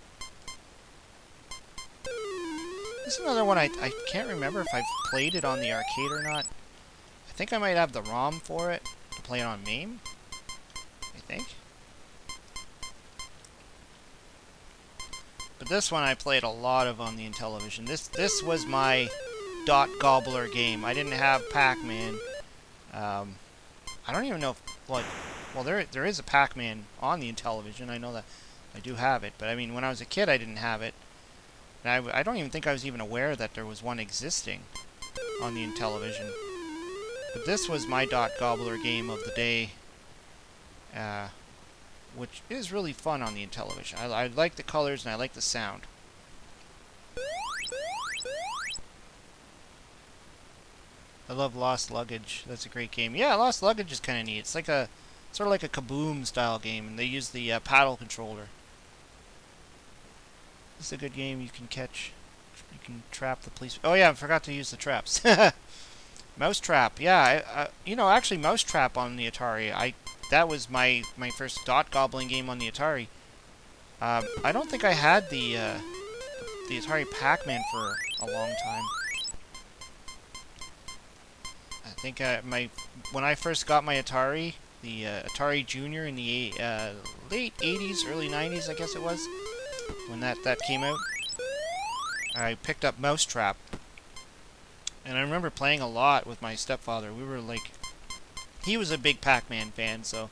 This is another one I can't remember if I've played it on the arcade or not. I think I might have the ROM for it to play it on MAME. I think. But this one I played a lot of on the Intellivision. This was my dot gobbler game. I didn't have Pac-Man. I don't even know if, like, well, there is a Pac-Man on the Intellivision. I know that I do have it, but I mean, when I was a kid, I didn't have it. And I don't even think I was even aware that there was one existing on the Intellivision. But this was my dot gobbler game of the day, which is really fun on the Intellivision. I like the colors and I like the sound. I love Lost Luggage. That's a great game. Yeah, Lost Luggage is kind of neat. It's like a sort of like a Kaboom style game, and they use the paddle controller. This is a good game. You can catch, you can trap the police. Oh yeah, I forgot to use the traps. Mousetrap. Yeah, you know, actually Mousetrap on the Atari. That was my first dot gobbling game on the Atari. I don't think I had the Atari Pac-Man for a long time. I think when I first got my Atari, the Atari Junior in the late 80s, early 90s, I guess it was, when that came out, I picked up Mousetrap. And I remember playing a lot with my stepfather. We were like, he was a big Pac-Man fan, so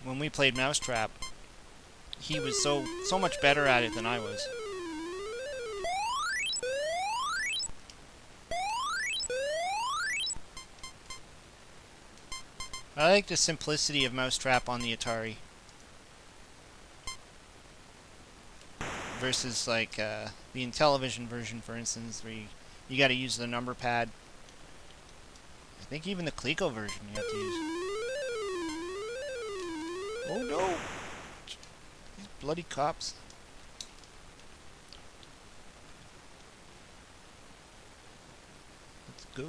when we played Mousetrap, he was so much better at it than I was. I like the simplicity of Mousetrap on the Atari versus like the Intellivision version, for instance, where you got to use the number pad. I think even the Coleco version you have to use. Oh no! These bloody cops. Let's go.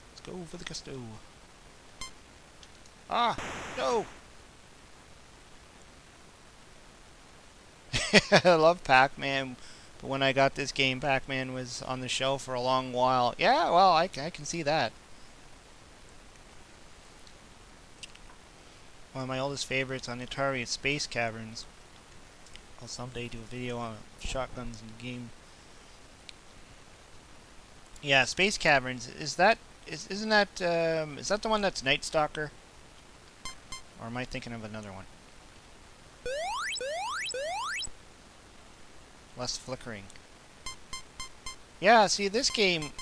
Let's go for the gusto. Ah! No! I love Pac-Man, but when I got this game, Pac-Man was on the shelf for a long while. Yeah, well, I can see that. One of my oldest favorites on Atari is Space Caverns. I'll someday do a video on shotguns and game. Yeah, Space Caverns. Isn't that the one that's Night Stalker? Or am I thinking of another one? Less flickering. Yeah, see, this game,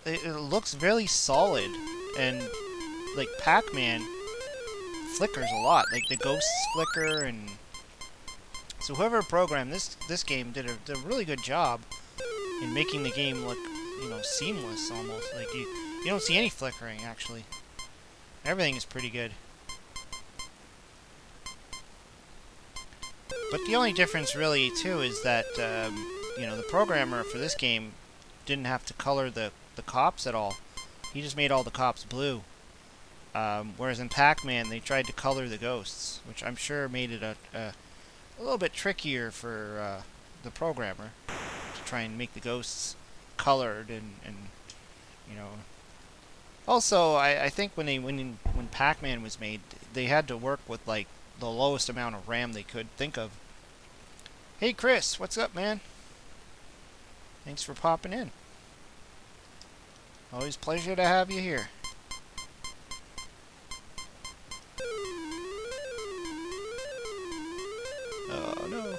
it looks very solid, and like Pac-Man flickers a lot. Like the ghosts flicker, and so whoever programmed this game did a really good job in making the game look, you know, seamless almost. Like you don't see any flickering actually. Everything is pretty good. But the only difference really too is that you know, the programmer for this game didn't have to color the cops at all. He just made all the cops blue. Whereas in Pac-Man they tried to color the ghosts, which I'm sure made it a little bit trickier for the programmer to try and make the ghosts colored and you know. Also, I think when Pac-Man was made, they had to work with like the lowest amount of RAM they could think of. Hey Chris, what's up, man? Thanks for popping in. Always a pleasure to have you here. Oh no.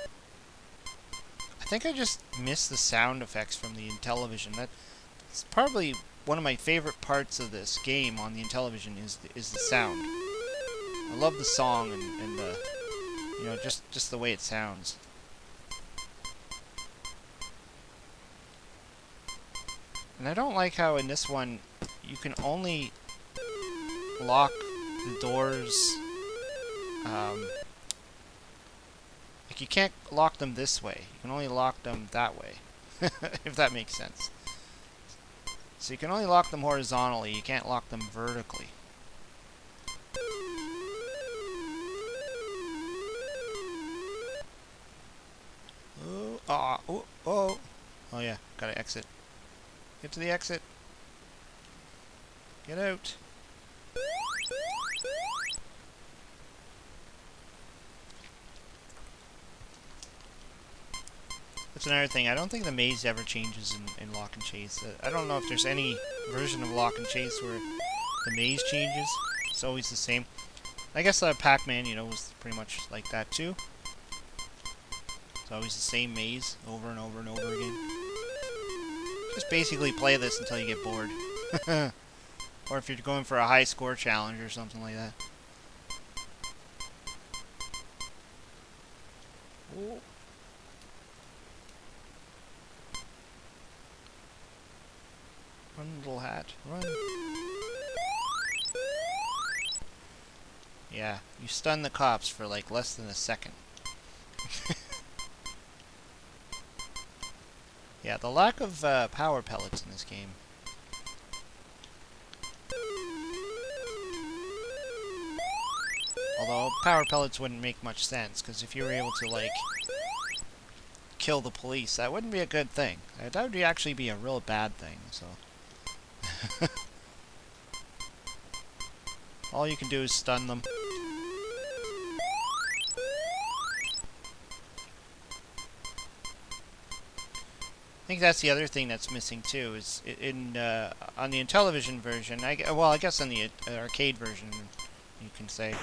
I think I just missed the sound effects from the Intellivision. That's probably one of my favorite parts of this game on the Intellivision is the sound. I love the song and the, you know, just the way it sounds. And I don't like how in this one you can only lock the doors. Like you can't lock them this way. You can only lock them that way, if that makes sense. So you can only lock them horizontally. You can't lock them vertically. Oh yeah, gotta exit. Get to the exit. Get out. That's another thing. I don't think the maze ever changes in Lock and Chase. I don't know if there's any version of Lock and Chase where the maze changes. It's always the same. I guess Pac-Man, you know, was pretty much like that too. It's always the same maze over and over and over again. Just basically play this until you get bored. Or if you're going for a high score challenge or something like that. Oh. Run, little hat. Run. Yeah, you stun the cops for like less than a second. Yeah, the lack of power pellets in this game. Although power pellets wouldn't make much sense, because if you were able to, like, kill the police, that wouldn't be a good thing. That would actually be a real bad thing, so... All you can do is stun them. I think that's the other thing that's missing too. Is on the Intellivision version, I guess on the arcade version, you can say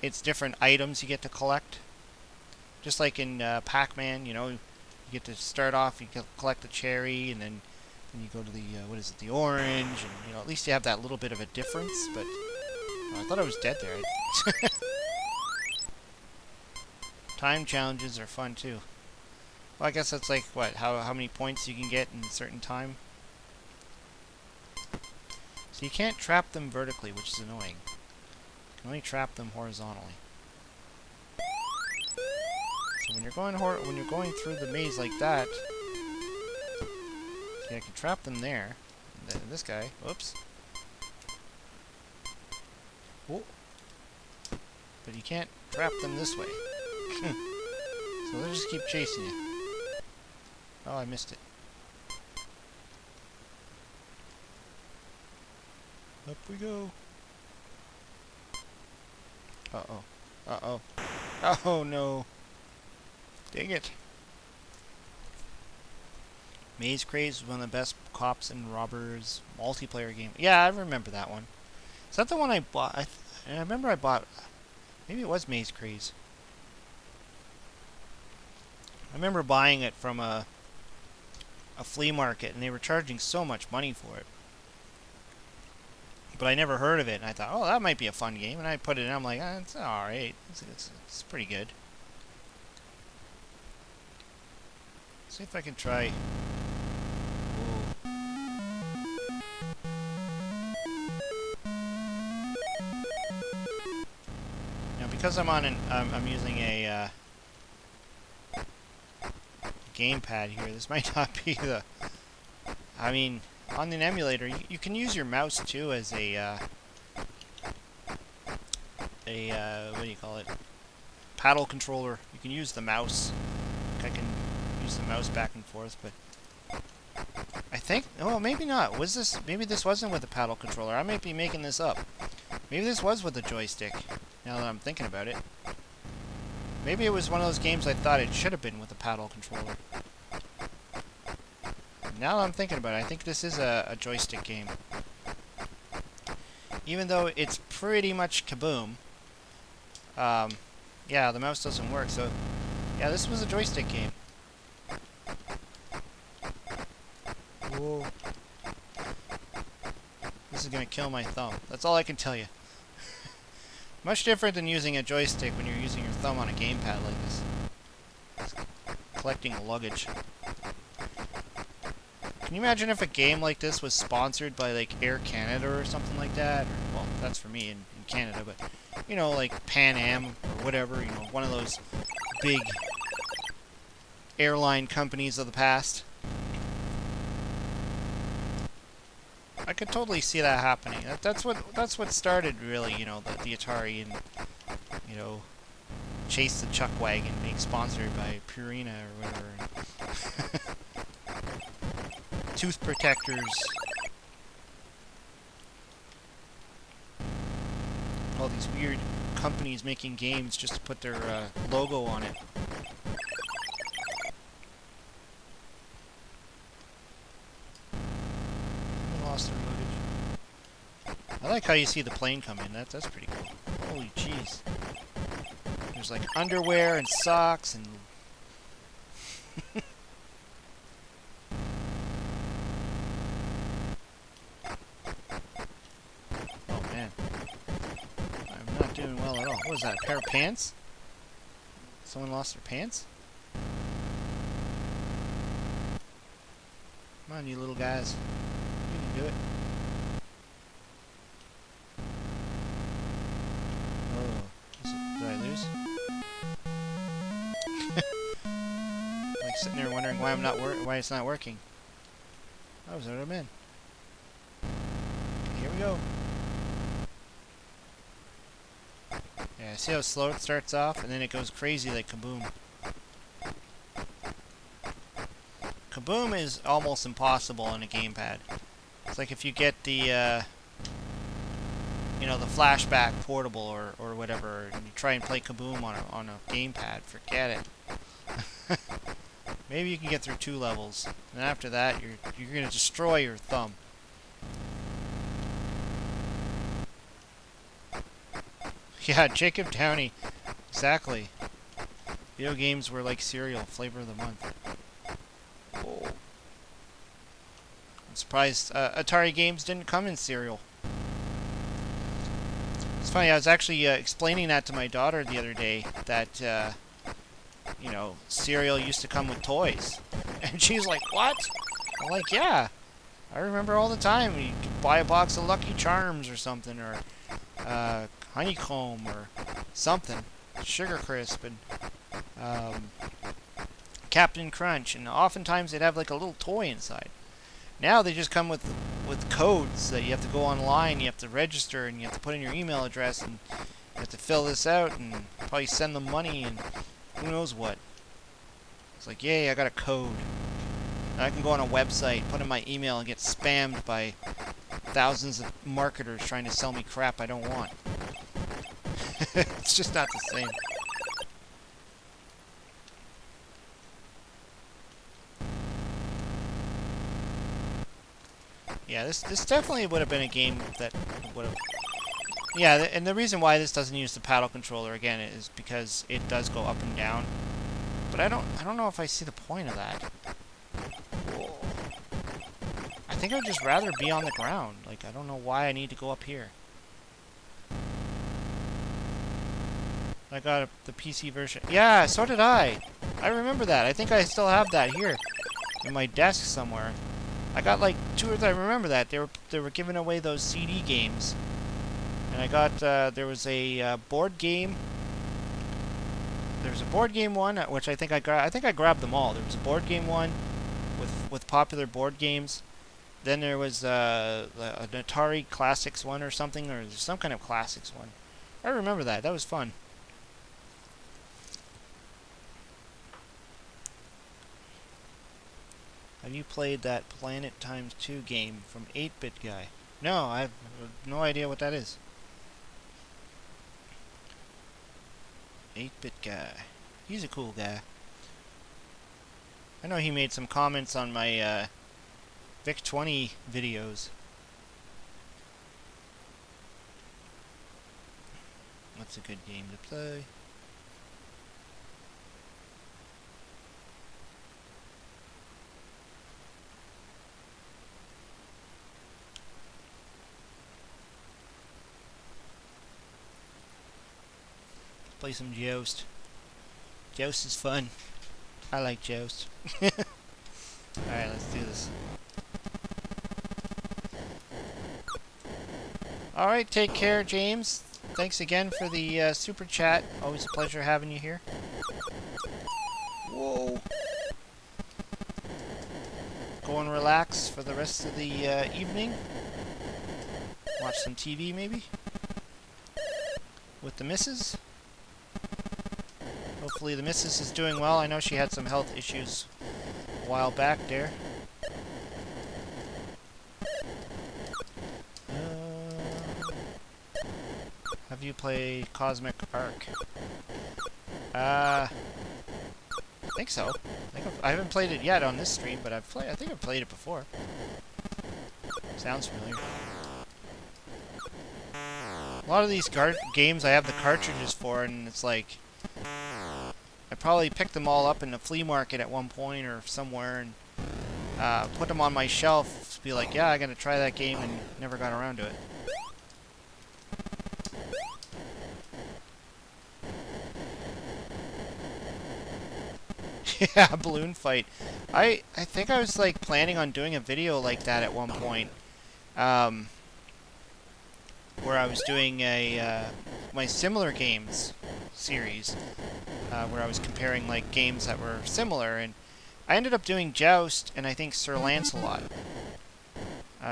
it's different items you get to collect. Just like in Pac-Man, you know, you get to start off, you collect the cherry, and then you go to the what is it, the orange, and you know, at least you have that little bit of a difference. But oh, I thought I was dead there. Time challenges are fun too. Well, I guess that's like, what, how many points you can get in a certain time? So you can't trap them vertically, which is annoying. You can only trap them horizontally. So when you're going through the maze like that, see, I can trap them there. And then this guy, whoops. Whoa. But you can't trap them this way. So they'll just keep chasing you. Oh, I missed it. Up we go. Uh-oh. Uh-oh. Oh, no. Dang it. Maze Craze was one of the best cops and robbers multiplayer game. Yeah, I remember that one. Is that the one I bought? I remember I bought... Maybe it was Maze Craze. I remember buying it from a flea market, and they were charging so much money for it. But I never heard of it, and I thought, oh, that might be a fun game. And I put it in, I'm like, it's alright. It's pretty good. See if I can try... Ooh. Now, because I'm on I'm using a gamepad here, this might not be the... I mean, on an emulator, you can use your mouse too as a what do you call it? Paddle controller. You can use the mouse. I can use the mouse back and forth, but I think, oh, maybe not. Maybe this wasn't with a paddle controller. I might be making this up. Maybe this was with a joystick, now that I'm thinking about it. Maybe it was one of those games I thought it should have been with a paddle controller. Now that I'm thinking about it, I think this is a joystick game. Even though it's pretty much kaboom. Yeah, the mouse doesn't work, so... Yeah, this was a joystick game. Whoa. is going to kill my thumb. That's all I can tell you. Much different than using a joystick when you're using your thumb on a gamepad like this. Collecting luggage. Can you imagine if a game like this was sponsored by like Air Canada or something like that? Or, well, that's for me in Canada, but you know, like Pan Am or whatever, you know, one of those big airline companies of the past. I could totally see that happening. That's what started really, you know, the Atari and, you know, Chase the Chuck Wagon being sponsored by Purina or whatever. Tooth protectors. All these weird companies making games just to put their logo on it. We lost their luggage. I like how you see the plane come in. That's pretty cool. Holy jeez. There's like underwear and socks and... Oh man. I'm not doing well at all. What is that, a pair of pants? Someone lost their pants? Come on, you little guys. You can do it. Oh, did I lose? Like sitting there wondering why why it's not working. Oh, is that what I'm in? Here we go. Yeah, see how slow it starts off, and then it goes crazy like kaboom. Kaboom is almost impossible on a gamepad. It's like if you get the, you know, the flashback portable or whatever, and you try and play Kaboom on a gamepad, forget it. Maybe you can get through 2 levels, and after that, you're gonna destroy your thumb. Yeah, Jacob Downey, exactly. Video games were like cereal, flavor of the month. Whoa. I'm surprised Atari games didn't come in cereal. It's funny, I was actually explaining that to my daughter the other day, that, you know, cereal used to come with toys. And she's like, what? I'm like, yeah. I remember all the time. You could buy a box of Lucky Charms or something, or honeycomb or something. Sugar Crisp and Captain Crunch. And oftentimes they'd have like a little toy inside. Now they just come with codes that you have to go online, you have to register, and you have to put in your email address, and you have to fill this out, and probably send them money, and who knows what. It's like, yay, I got a code. And I can go on a website, put in my email, and get spammed by thousands of marketers trying to sell me crap I don't want. It's just not the same. Yeah, this definitely would have been a game that would have... Yeah, and the reason why this doesn't use the paddle controller, again, is because it does go up and down. But I don't know if I see the point of that. Whoa. I think I'd just rather be on the ground. Like, I don't know why I need to go up here. I got the PC version. Yeah, so did I. I remember that. I think I still have that here in my desk somewhere. I got like 2 or 3. I remember that they were giving away those CD games, and I got there was a board game. There's a board game one which I think I grabbed them all. There was a board game one with popular board games. Then there was an Atari Classics one or something, or there's some kind of Classics one. I remember that. That was fun. Have you played that Planet Times 2 game from 8-Bit Guy? No, I have no idea what that is. 8-Bit Guy. He's a cool guy. I know he made some comments on my VIC-20 videos. What's a good game to play? play some Joust. Joust is fun. I like Joust. Alright, let's do this. Alright, take care, James. Thanks again for the super chat. Always a pleasure having you here. Whoa. Go and relax for the rest of the evening. Watch some TV, maybe? With the missus. Hopefully the missus is doing well. I know she had some health issues a while back there. Have you played Cosmic Arc? I think so. I haven't played it yet on this stream, but I think I've played it before. Sounds familiar. A lot of these games I have the cartridges for, and it's like I probably picked them all up in the flea market at one point or somewhere, and put them on my shelf to be like, yeah, I gotta try that game, and never got around to it. Yeah, balloon fight. I think I was like planning on doing a video like that at one point, where I was doing a my similar games series, where I was comparing like games that were similar, and I ended up doing Joust and I think Sir Lancelot,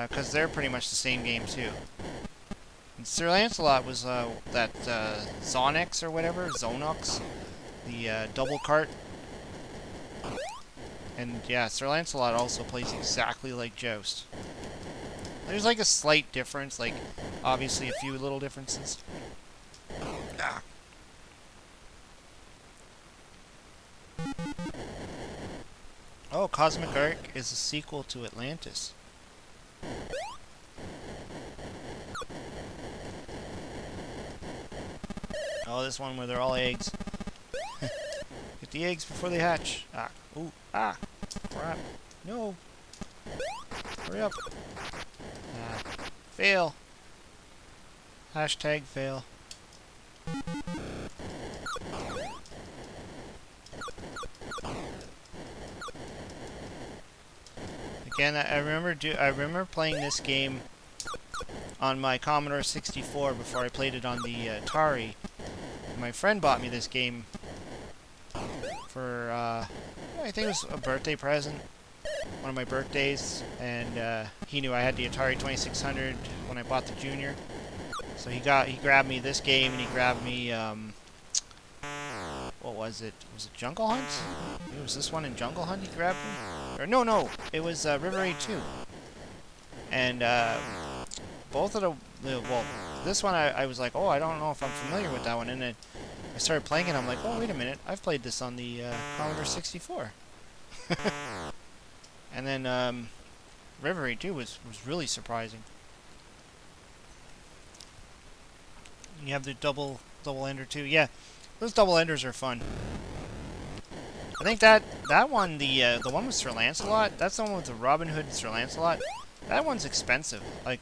because they're pretty much the same game too. And Sir Lancelot was that Zonox or whatever, Zonox, the double cart. And yeah, Sir Lancelot also plays exactly like Joust. There's like a slight difference, like obviously a few little differences. Ah. Oh, Cosmic Arc is a sequel to Atlantis. Oh, this one where they're all eggs. Get the eggs before they hatch. Ah. Ooh. Ah. Crap. No. Hurry up. Ah. Fail. Hashtag fail. Again, I remember playing this game on my Commodore 64 before I played it on the Atari. My friend bought me this game for I think it was a birthday present, one of my birthdays, and he knew I had the Atari 2600 when I bought the Junior, so he grabbed me this game, and he grabbed me what was it? Was it Jungle Hunt? It was this one in Jungle Hunt he grabbed me, or no, it was River Raid 2, and both of well, this one I was like, oh, I don't know if I'm familiar with that one, and then I started playing it. I'm like, oh, wait a minute, I've played this on the Commodore 64. And then River Raid 2 was really surprising. You have the double ender too. Yeah, those double enders are fun. I think that one, the one with Sir Lancelot, that's the one with the Robin Hood and Sir Lancelot. That one's expensive. Like,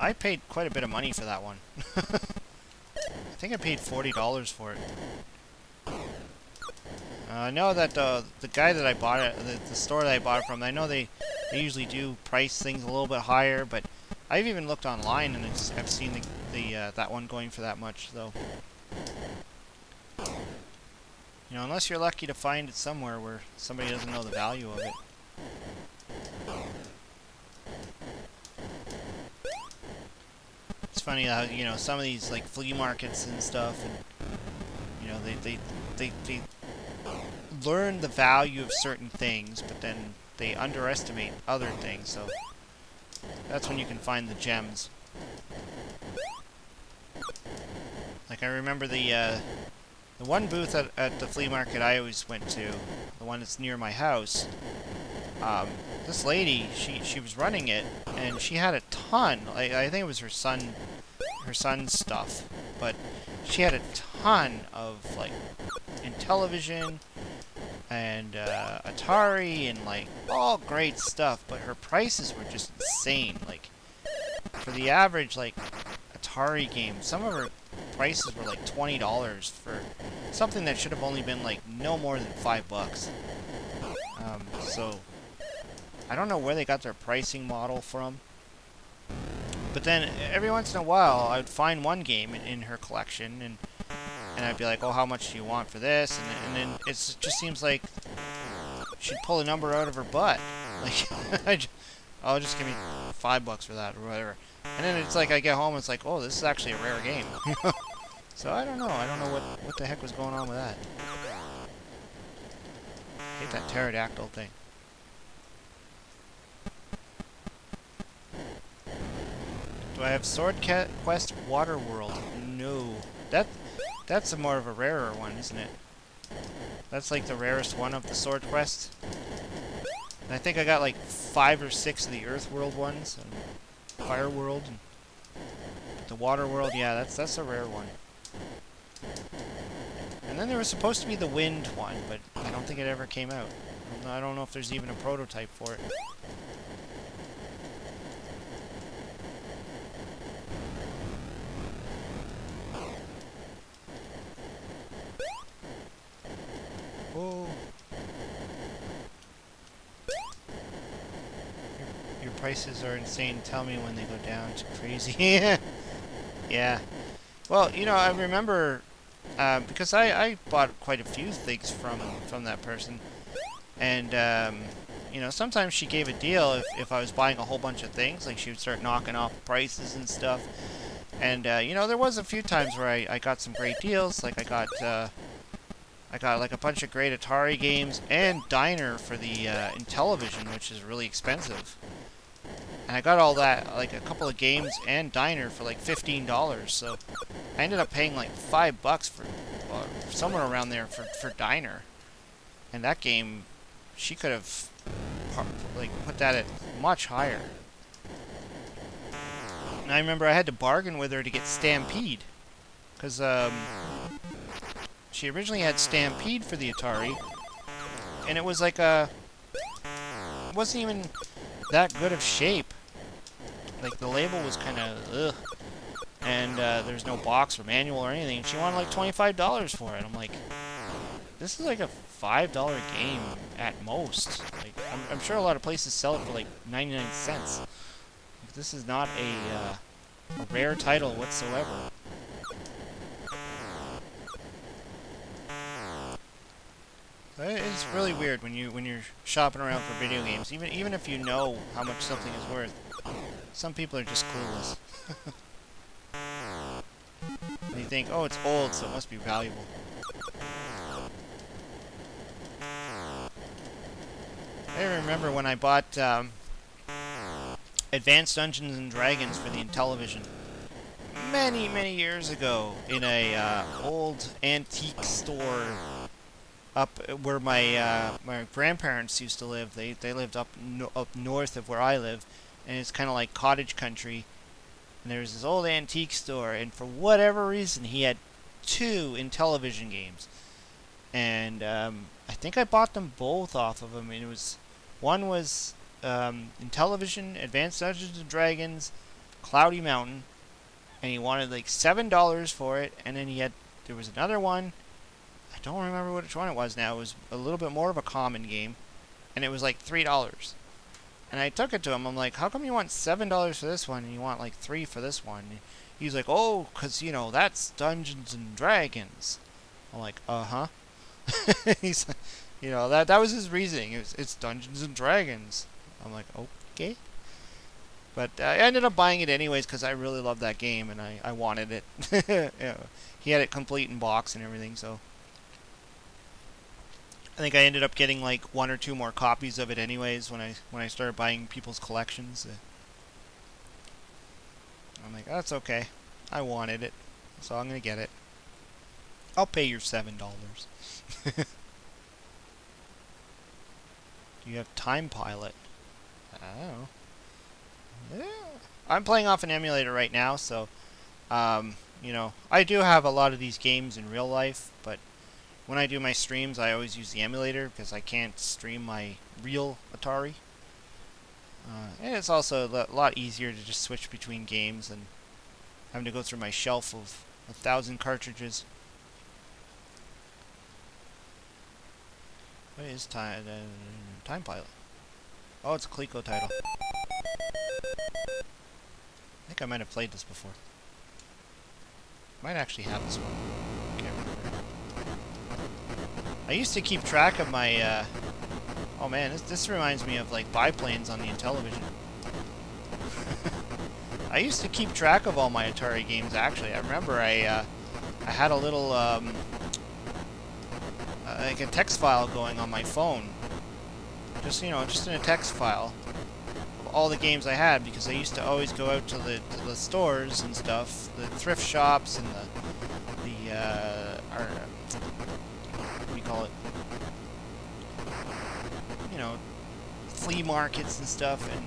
I paid quite a bit of money for that one. I think I paid $40 for it. I know that the guy that I bought it, the store that I bought it from, I know they usually do price things a little bit higher, but I've even looked online and I've seen that one going for that much, though. You know, unless you're lucky to find it somewhere where somebody doesn't know the value of it. It's funny how, you know, some of these like flea markets and stuff, and you know, they learn the value of certain things, but then they underestimate other things. So that's when you can find the gems. Like I remember the one booth at the flea market I always went to, the one that's near my house. This lady, she was running it, and she had a ton. I think it was her son's stuff, but she had a ton of like Intellivision and Atari and like all great stuff. But her prices were just insane. Like for the average like Atari game, some of her prices were like $20 for something that should have only been like no more than $5. So I don't know where they got their pricing model from. But then every once in a while, I'd find one game in her collection, and I'd be like, "Oh, how much do you want for this?" And then it just seems like she'd pull a number out of her butt, like, "Oh, just give me $5 for that or whatever." And then it's like I get home, and it's like, "Oh, this is actually a rare game." So I don't know. I don't know what the heck was going on with that. I hate that pterodactyl thing. Do I have Sword Quest Waterworld? No. That's more of a rarer one, isn't it? That's like the rarest one of the Sword Quest. And I think I got like 5 or 6 of the Earth World ones, and Fire World, and the Water World. Yeah, that's a rare one. And then there was supposed to be the Wind one, but I don't think it ever came out. I don't know if there's even a prototype for it. Oh. Your prices are insane. Tell me when they go down. It's crazy. Yeah. Well, you know, I remember because I bought quite a few things from that person, and you know, sometimes she gave a deal if I was buying a whole bunch of things. Like she would start knocking off prices and stuff. And you know, there was a few times where I got some great deals. Like I got like a bunch of great Atari games and Diner for the Intellivision, which is really expensive. And I got all that, like a couple of games and Diner for like $15. So I ended up paying like $5 for somewhere around there for Diner. And that game, she could have like put that at much higher. And I remember I had to bargain with her to get Stampede, because she originally had Stampede for the Atari, and it was like it wasn't even that good of shape. Like the label was kind of ugh, and there's no box or manual or anything. And she wanted like $25 for it. I'm like, this is like a $5 game at most. Like I'm sure a lot of places sell it for like 99 cents. Like, this is not a rare title whatsoever. It's really weird when you're shopping around for video games, even if you know how much something is worth. Some people are just clueless. They think, oh, it's old, so it must be valuable. I remember when I bought Advanced Dungeons and Dragons for the Intellivision many years ago in a old antique store up where my grandparents used to live. They lived up north of where I live, and it's kind of like cottage country. And there was this old antique store, and for whatever reason, he had 2 Intellivision games, and I think I bought them both off of him. And one was Intellivision Advanced Dungeons and Dragons Cloudy Mountain, and he wanted like $7 for it. And then there was another one. I don't remember which one it was now. It was a little bit more of a common game, and it was like $3. And I took it to him. I'm like, how come you want $7 for this one and you want like $3 for this one? And he's like, oh, 'cause you know that's Dungeons and Dragons. I'm like, uh-huh. He's like, you know, that was his reasoning. It's Dungeons and Dragons. I'm like, okay. But I ended up buying it anyways because I really loved that game and I wanted it. You know, he had it complete in box and everything, so I think I ended up getting like 1 or 2 more copies of it anyways when I started buying people's collections. I'm like, that's okay. I wanted it, so I'm gonna get it. I'll pay your $7. Do you have Time Pilot? I don't know. Yeah. I'm playing off an emulator right now, so you know, I do have a lot of these games in real life, but when I do my streams, I always use the emulator because I can't stream my real Atari. And it's also a lot easier to just switch between games than having to go through my shelf 1,000 cartridges. What is Time Pilot? Oh, it's a Coleco title. I think I might have played this before. Might actually have this one. Can't remember. I used to keep track of my, oh man, this reminds me of like biplanes on the Intellivision. I used to keep track of all my Atari games, actually. I remember I had a little, like a text file going on my phone. Just, you know, just in a text file of all the games I had, because I used to always go out to the stores and stuff, the thrift shops and the what do you call it? You know, flea markets and stuff, and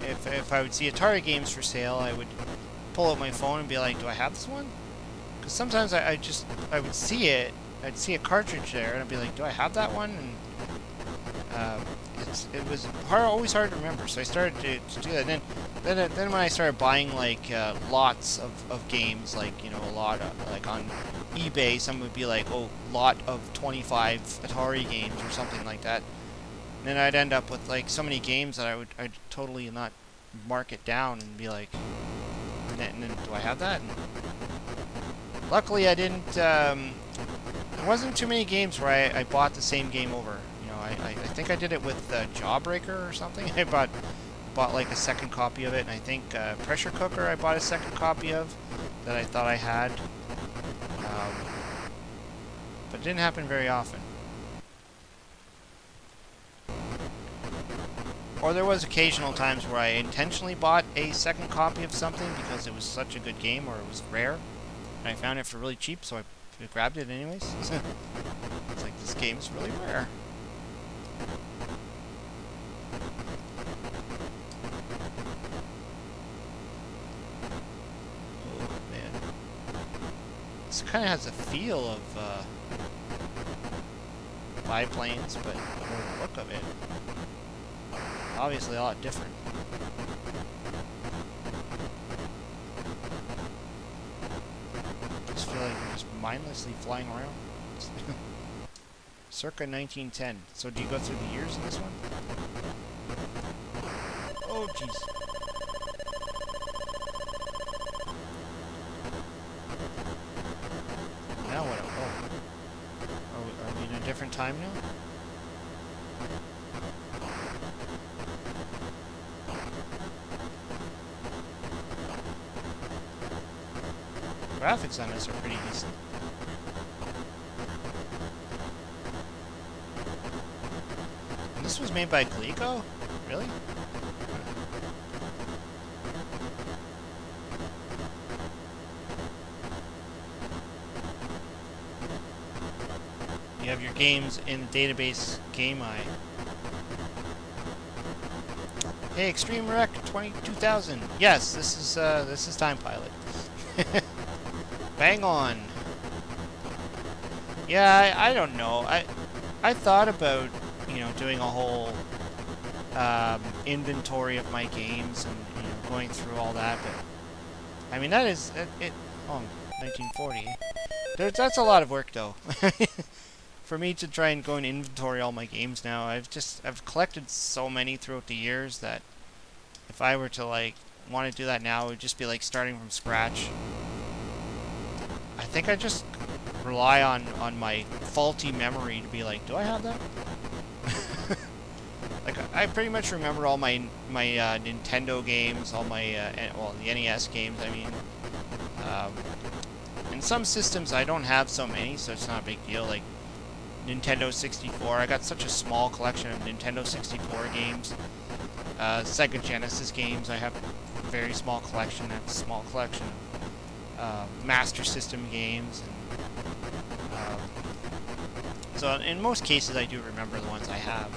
if I would see Atari games for sale, I would pull out my phone and be like, do I have this one? Because sometimes I would see it, I'd see a cartridge there, and I'd be like, do I have that one? And it was always hard to remember, so I started to do that. And then when I started buying like lots of games, like, you know, a lot of, like on eBay, some would be like, oh, lot of 25 Atari games or something like that. And then I'd end up with like so many games that I'd totally not mark it down and be like, and then do I have that? And luckily I didn't. There wasn't too many games where I bought the same game over. You know, I think I did it with Jawbreaker or something. I bought like a second copy of it, and I think Pressure Cooker I bought a second copy of that I thought I had, but it didn't happen very often. Or there was occasional times where I intentionally bought a second copy of something because it was such a good game or it was rare, and I found it for really cheap, so I grabbed it anyways. It's like, this game is really rare. Oh man, this kind of has a feel of biplanes, but the look of it, obviously a lot different. I just feel like you're just mindlessly flying around. Circa 1910. So do you go through the years in this one? Oh jeez. Now what? Oh. Are we in a different time now? Graphics on this are pretty decent. And this was made by Coleco? Really? You have your games in the database GameEye. Hey, Extreme Wreck 2000. Yes, this is Time Pilot. Bang on. Yeah, I don't know. I thought about, you know, doing a whole inventory of my games and, you know, going through all that, but I mean, that is it. Oh, 1940. That's a lot of work, though. For me to try and go and inventory all my games now, I've collected so many throughout the years that if I were to like want to do that now, it would just be like starting from scratch. I think I just rely on my faulty memory to be like, do I have that? Like, I pretty much remember all my Nintendo games, all my well, the NES games. I mean, in some systems I don't have so many, so it's not a big deal. Like Nintendo 64, I got such a small collection of Nintendo 64 games. Sega Genesis games, I have a very small collection. I have a small collection of Master System games, and so in most cases I do remember the ones I have.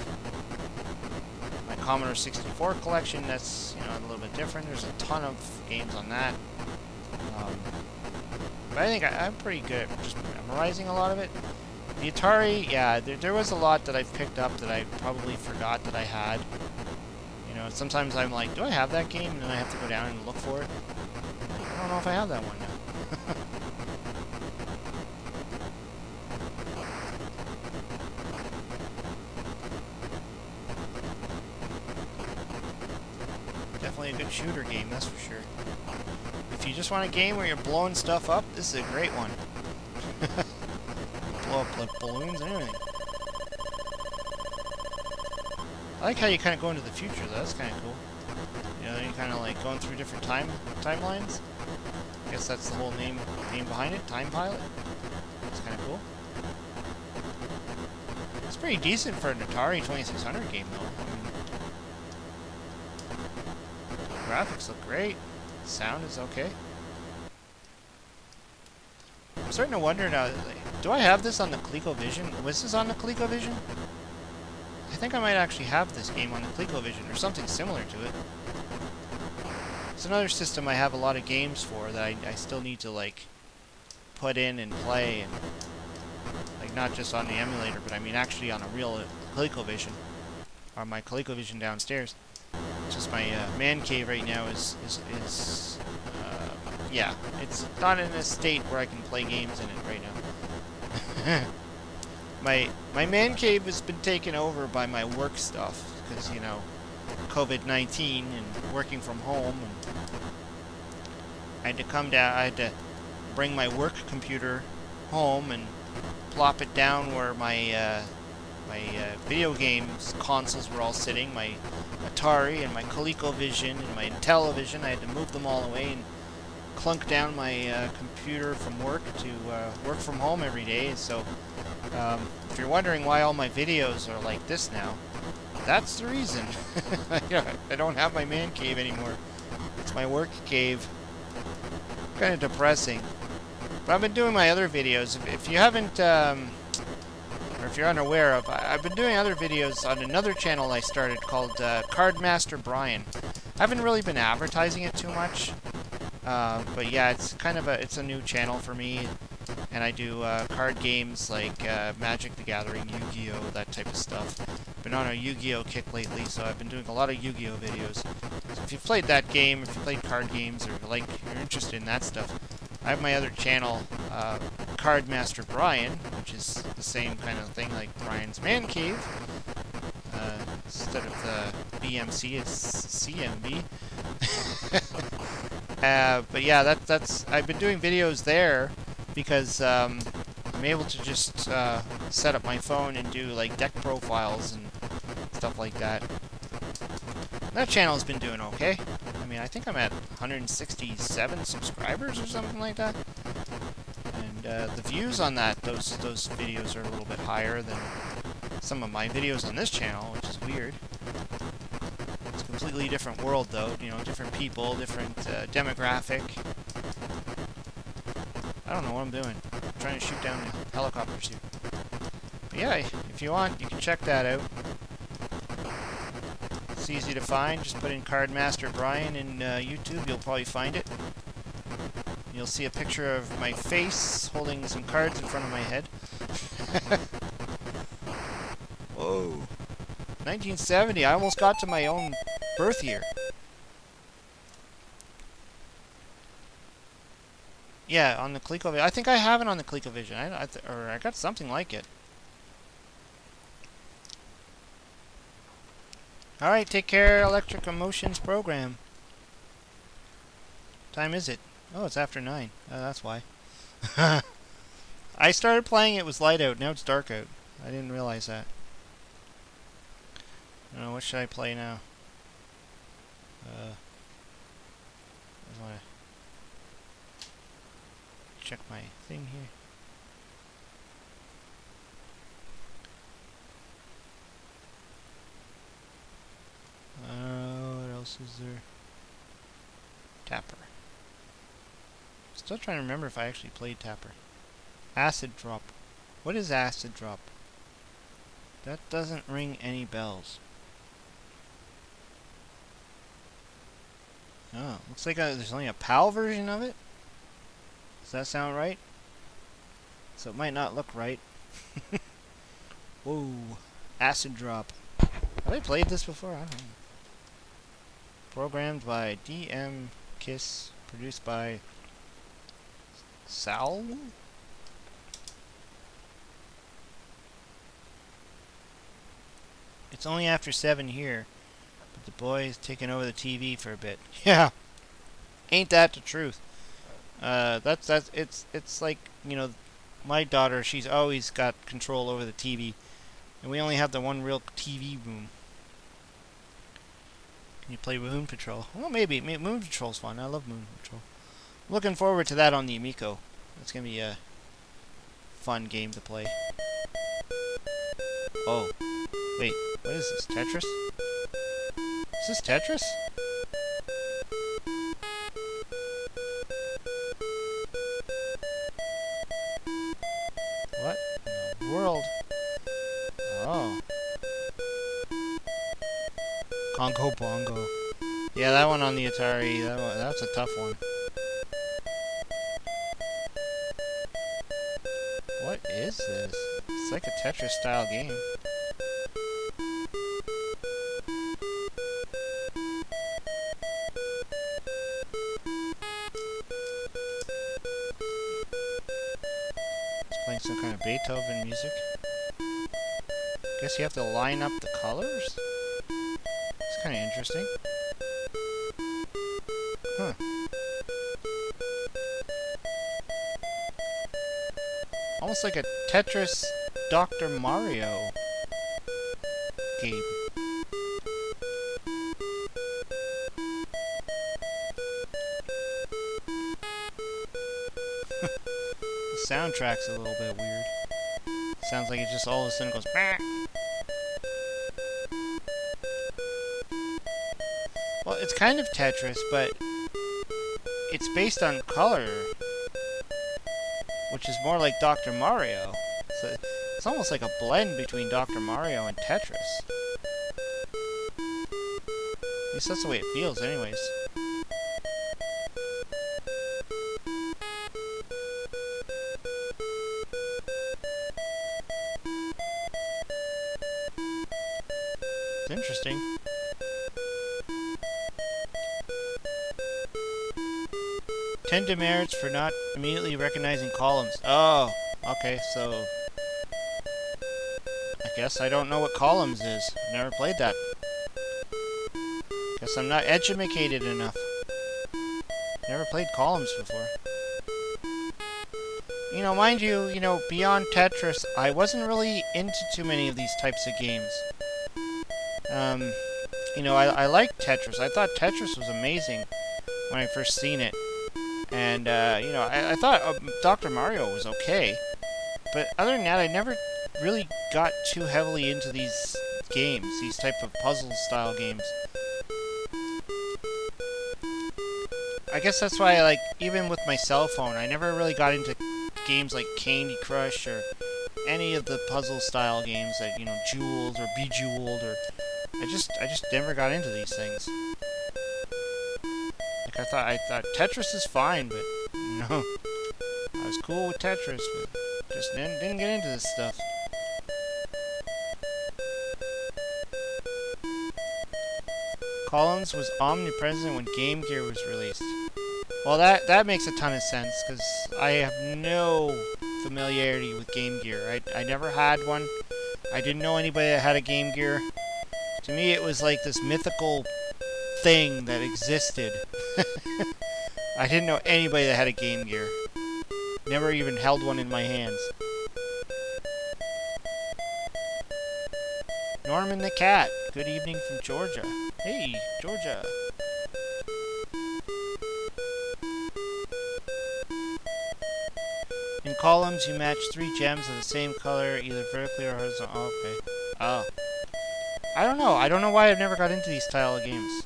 My Commodore 64 collection, that's, you know, a little bit different. There's a ton of games on that, but I think I'm pretty good at just memorizing a lot of it. The Atari, yeah, there was a lot that I've picked up that I probably forgot that I had. You know, sometimes I'm like, do I have that game? And then I have to go down and look for it. I don't know if I have that one now. definitely a good shooter game, that's for sure. If you just want a game where you're blowing stuff up, this is a great one. Blow up like balloons and everything. I like how you kind of go into the future, though. That's kind of cool. You know, you're kind of like going through different timelines. I guess that's the whole name behind it, Time Pilot. It's kind of cool. It's pretty decent for an Atari 2600 game, though. I mean, graphics look great. Sound is okay. I'm starting to wonder now, do I have this on the ColecoVision? Was this on the ColecoVision? I think I might actually have this game on the ColecoVision, or something similar to it. It's another system I have a lot of games for that I still need to, like, put in and play, and like, not just on the emulator, but I mean actually on a real ColecoVision, or my ColecoVision downstairs. Just my man cave right now is yeah, it's not in a state where I can play games in it right now. my man cave has been taken over by my work stuff, because, you know, COVID-19 and working from home, and I had to come down, I had to bring my work computer home and plop it down where my video games consoles were all sitting, my Atari and my ColecoVision and my Intellivision. I had to move them all away and clunk down my computer from work to work from home every day. So if you're wondering why all my videos are like this now, that's the reason. I don't have my man cave anymore. It's my work cave. Kind of depressing. But I've been doing my other videos. If you haven't, or if you're unaware of, I've been doing other videos on another channel I started called Cardmaster Brian. I haven't really been advertising it too much. But yeah, it's kind of it's a new channel for me, and I do card games like Magic the Gathering, Yu-Gi-Oh, that type of stuff. Been on a Yu-Gi-Oh kick lately, so I've been doing a lot of Yu-Gi-Oh videos. So if you've played that game, if you played card games, or you're interested in that stuff, I have my other channel, Cardmaster Brian, which is the same kind of thing like Brian's Man Cave. Instead of the BMC, it's CMB. But yeah, that's I've been doing videos there because I'm able to just set up my phone and do like deck profiles and stuff like that. That channel's been doing okay. I mean, I think I'm at 167 subscribers or something like that. And the views on those videos are a little bit higher than some of my videos on this channel, which is weird. It's a completely different world, though. You know, different people, different demographic. I don't know what I'm doing. I'm trying to shoot down helicopters here. But yeah, if you want, you can check that out. It's easy to find. Just put in Cardmaster Brian in YouTube. You'll probably find it. You'll see a picture of my face holding some cards in front of my head. Whoa. 1970. I almost got to my own birth year. Yeah, on the ColecoVision. I think I have it on the ColecoVision. Or I got something like it. Alright, take care, Electric Emotions program. Time is it? Oh, it's after 9. Oh, that's why. I started playing, it was light out. Now it's dark out. I didn't realize that. I don't know, what should I play now? I want to check my thing here. What else is there? Tapper. Still trying to remember if I actually played Tapper. Acid Drop. What is Acid Drop? That doesn't ring any bells. Oh, looks like there's only a PAL version of it. Does that sound right? So it might not look right. Whoa. Acid Drop. Have I played this before? I don't know. Programmed by DM Kiss. Produced by Sal? It's only after 7 here. But The boy's taking over the TV for a bit. Yeah, ain't that the truth? It's like, you know, my daughter, she's always got control over the TV, and we only have the one real TV room. Can you play Moon Patrol? Well, maybe. Moon Patrol's fun. I love Moon Patrol. Looking forward to that on the Amico. That's gonna be a fun game to play. Oh, wait, what is this? Tetris? Is this Tetris? What in the world? Oh. Congo Bongo. Yeah, that one on the Atari, that's a tough one. What is this? It's like a Tetris style game. It's playing some kind of Beethoven music. Guess you have to line up the colors? It's kind of interesting. Huh. Almost like a Tetris Dr. Mario game. The soundtrack's a little bit weird. Sounds like it just all of a sudden goes bah! Well, it's kind of Tetris, but it's based on color, which is more like Dr. Mario. So it's almost like a blend between Dr. Mario and Tetris. At least that's the way it feels anyways. It's interesting. Ten demerits for not immediately recognizing columns. Oh, okay, so I guess I don't know what columns is. Never played that. Guess I'm not educated enough. Never played columns before. You know, mind you, beyond Tetris, I wasn't really into too many of these types of games. I liked Tetris. I thought Tetris was amazing when I first seen it. And, I thought Dr. Mario was okay. But other than that, I never really got too heavily into these games, these type of puzzle-style games. I guess that's why, even with my cell phone, I never really got into games like Candy Crush or any of the puzzle-style games that, Jeweled or Bejeweled or... I just never got into these things. I thought Tetris is fine, but no. I was cool with Tetris, but just didn't get into this stuff. Columns was omnipresent when Game Gear was released. Well, that makes a ton of sense, because I have no familiarity with Game Gear. I never had one. I didn't know anybody that had a Game Gear. To me, it was like this mythical thing that existed. I didn't know anybody that had a Game Gear. Never even held one in my hands. Norman the Cat. Good evening from Georgia. Hey, Georgia. In columns, you match 3 gems of the same color, either vertically or horizontally. Oh, okay. Oh. I don't know. I don't know why I've never got into these style of games.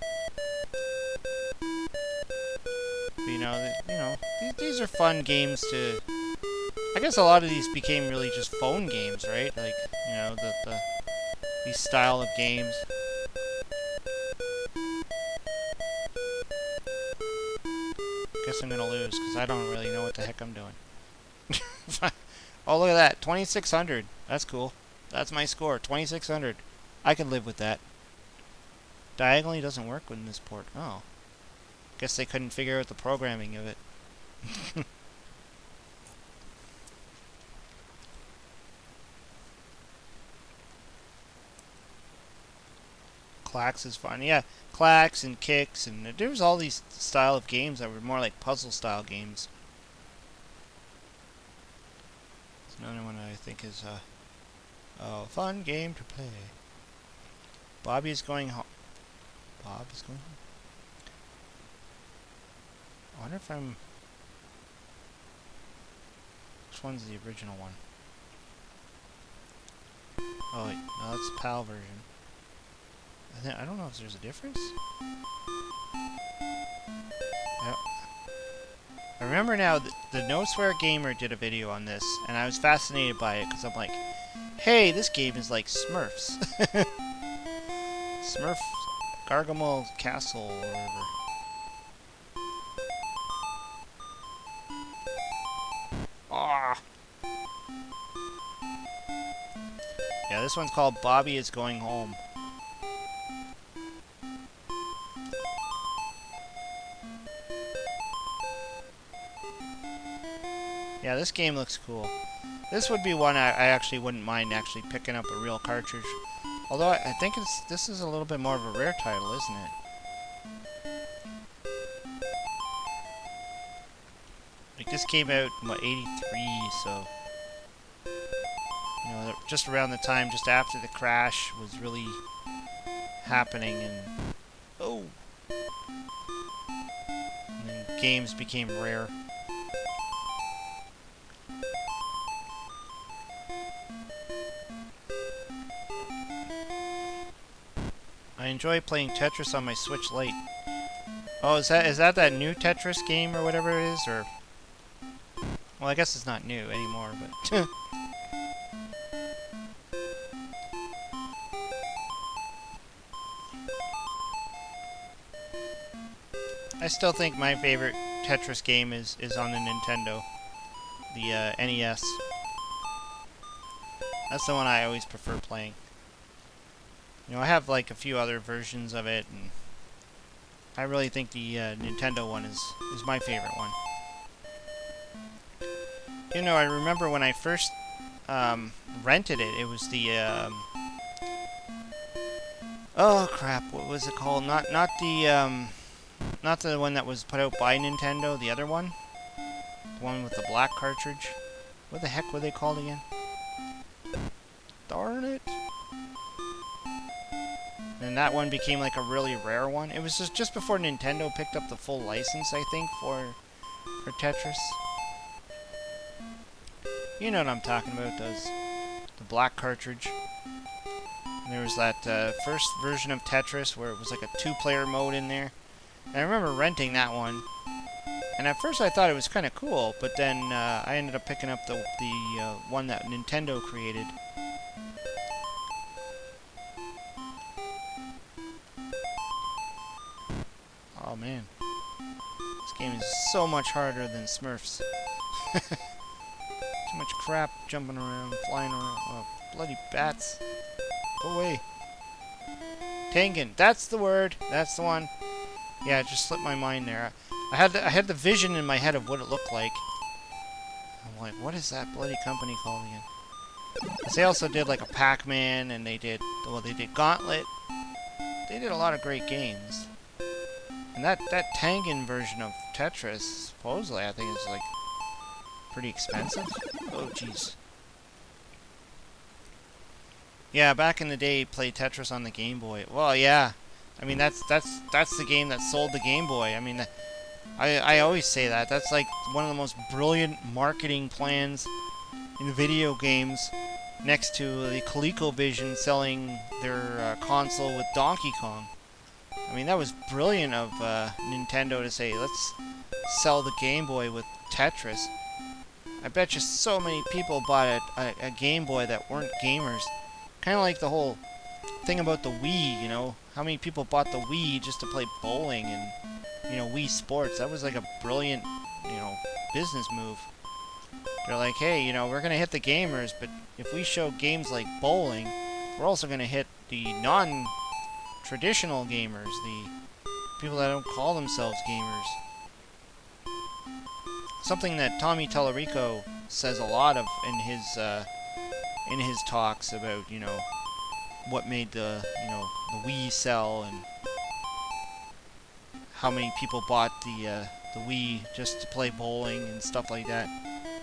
But, these are fun games to... I guess a lot of these became really just phone games, right? Like, these style of games. Guess I'm gonna lose, because I don't really know what the heck I'm doing. Oh, look at that. 2,600. That's cool. That's my score. 2,600. I can live with that. Diagonally doesn't work in this port. Oh. Guess they couldn't figure out the programming of it. Clax is fun. Yeah, Clax and Kicks, and there was all these style of games that were more like puzzle style games. There's another one I think is a fun game to play. Bobby is going home. Bob is going home. I wonder if I'm... Which one's the original one? Oh wait, no, that's the PAL version. I don't know if there's a difference. I remember now that the No Swear Gamer did a video on this, and I was fascinated by it because I'm like, hey, this game is like Smurfs. Smurf Gargamel Castle or whatever. Ah. Yeah, this one's called Bobby is Going Home. Yeah, this game looks cool. This would be one I actually wouldn't mind actually picking up a real cartridge. Although I think this is a little bit more of a rare title, isn't it? Like this came out in what, 83, so you know, just around the time just after the crash was really happening, and and then games became rare. I enjoy playing Tetris on my Switch Lite. Oh, is that new Tetris game or whatever it is, or? Well, I guess it's not new anymore, but. I still think my favorite Tetris game is on the Nintendo, the NES. That's the one I always prefer playing. You know, I have like a few other versions of it, and I really think the Nintendo one is my favorite one. You know, I remember when I first rented it, it was the oh crap, what was it called? Not the one that was put out by Nintendo, the other one, the one with the black cartridge. What the heck were they called again? Darn it. And that one became like a really rare one. It was just before Nintendo picked up the full license, I think, for Tetris. You know what I'm talking about, the black cartridge. And there was that first version of Tetris where it was like a 2-player mode in there. And I remember renting that one. And at first I thought it was kind of cool, but then I ended up picking up the one that Nintendo created. Oh man, this game is so much harder than Smurfs. Too much crap jumping around, flying around. Oh, bloody bats. Go away. Tengen, that's the word. That's the one. Yeah, it just slipped my mind there. I had the vision in my head of what it looked like. I'm like, what is that bloody company called again? Because they also did like a Pac-Man, and they did Gauntlet. They did a lot of great games. And that Tengen version of Tetris, supposedly, I think is like pretty expensive. Oh, jeez. Yeah, back in the day, played Tetris on the Game Boy. Well, yeah. I mean, that's the game that sold the Game Boy. I mean, I always say that. That's like one of the most brilliant marketing plans in video games, next to the ColecoVision selling their console with Donkey Kong. I mean, that was brilliant of Nintendo to say, let's sell the Game Boy with Tetris. I bet you so many people bought a Game Boy that weren't gamers. Kind of like the whole thing about the Wii, you know. How many people bought the Wii just to play bowling and, you know, Wii Sports. That was like a brilliant, you know, business move. They're like, hey, you know, we're going to hit the gamers, but if we show games like bowling, we're also going to hit the non-traditional gamers, the people that don't call themselves gamers. Something that Tommy Tallarico says a lot of in his talks about, you know, what made the the Wii sell and how many people bought the Wii just to play bowling and stuff like that.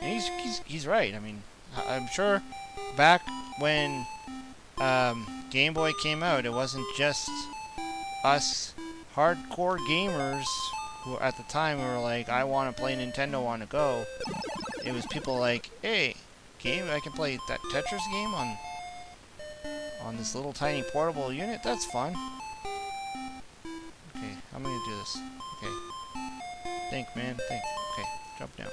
And he's right. I mean, I'm sure back when Game Boy came out, it wasn't just us hardcore gamers who at the time were like, I want to play Nintendo on the go. It was people like, hey, I can play that Tetris game on this little tiny portable unit. That's fun. Okay, how am I gonna do this? Okay. Think, man, think. Okay, jump down.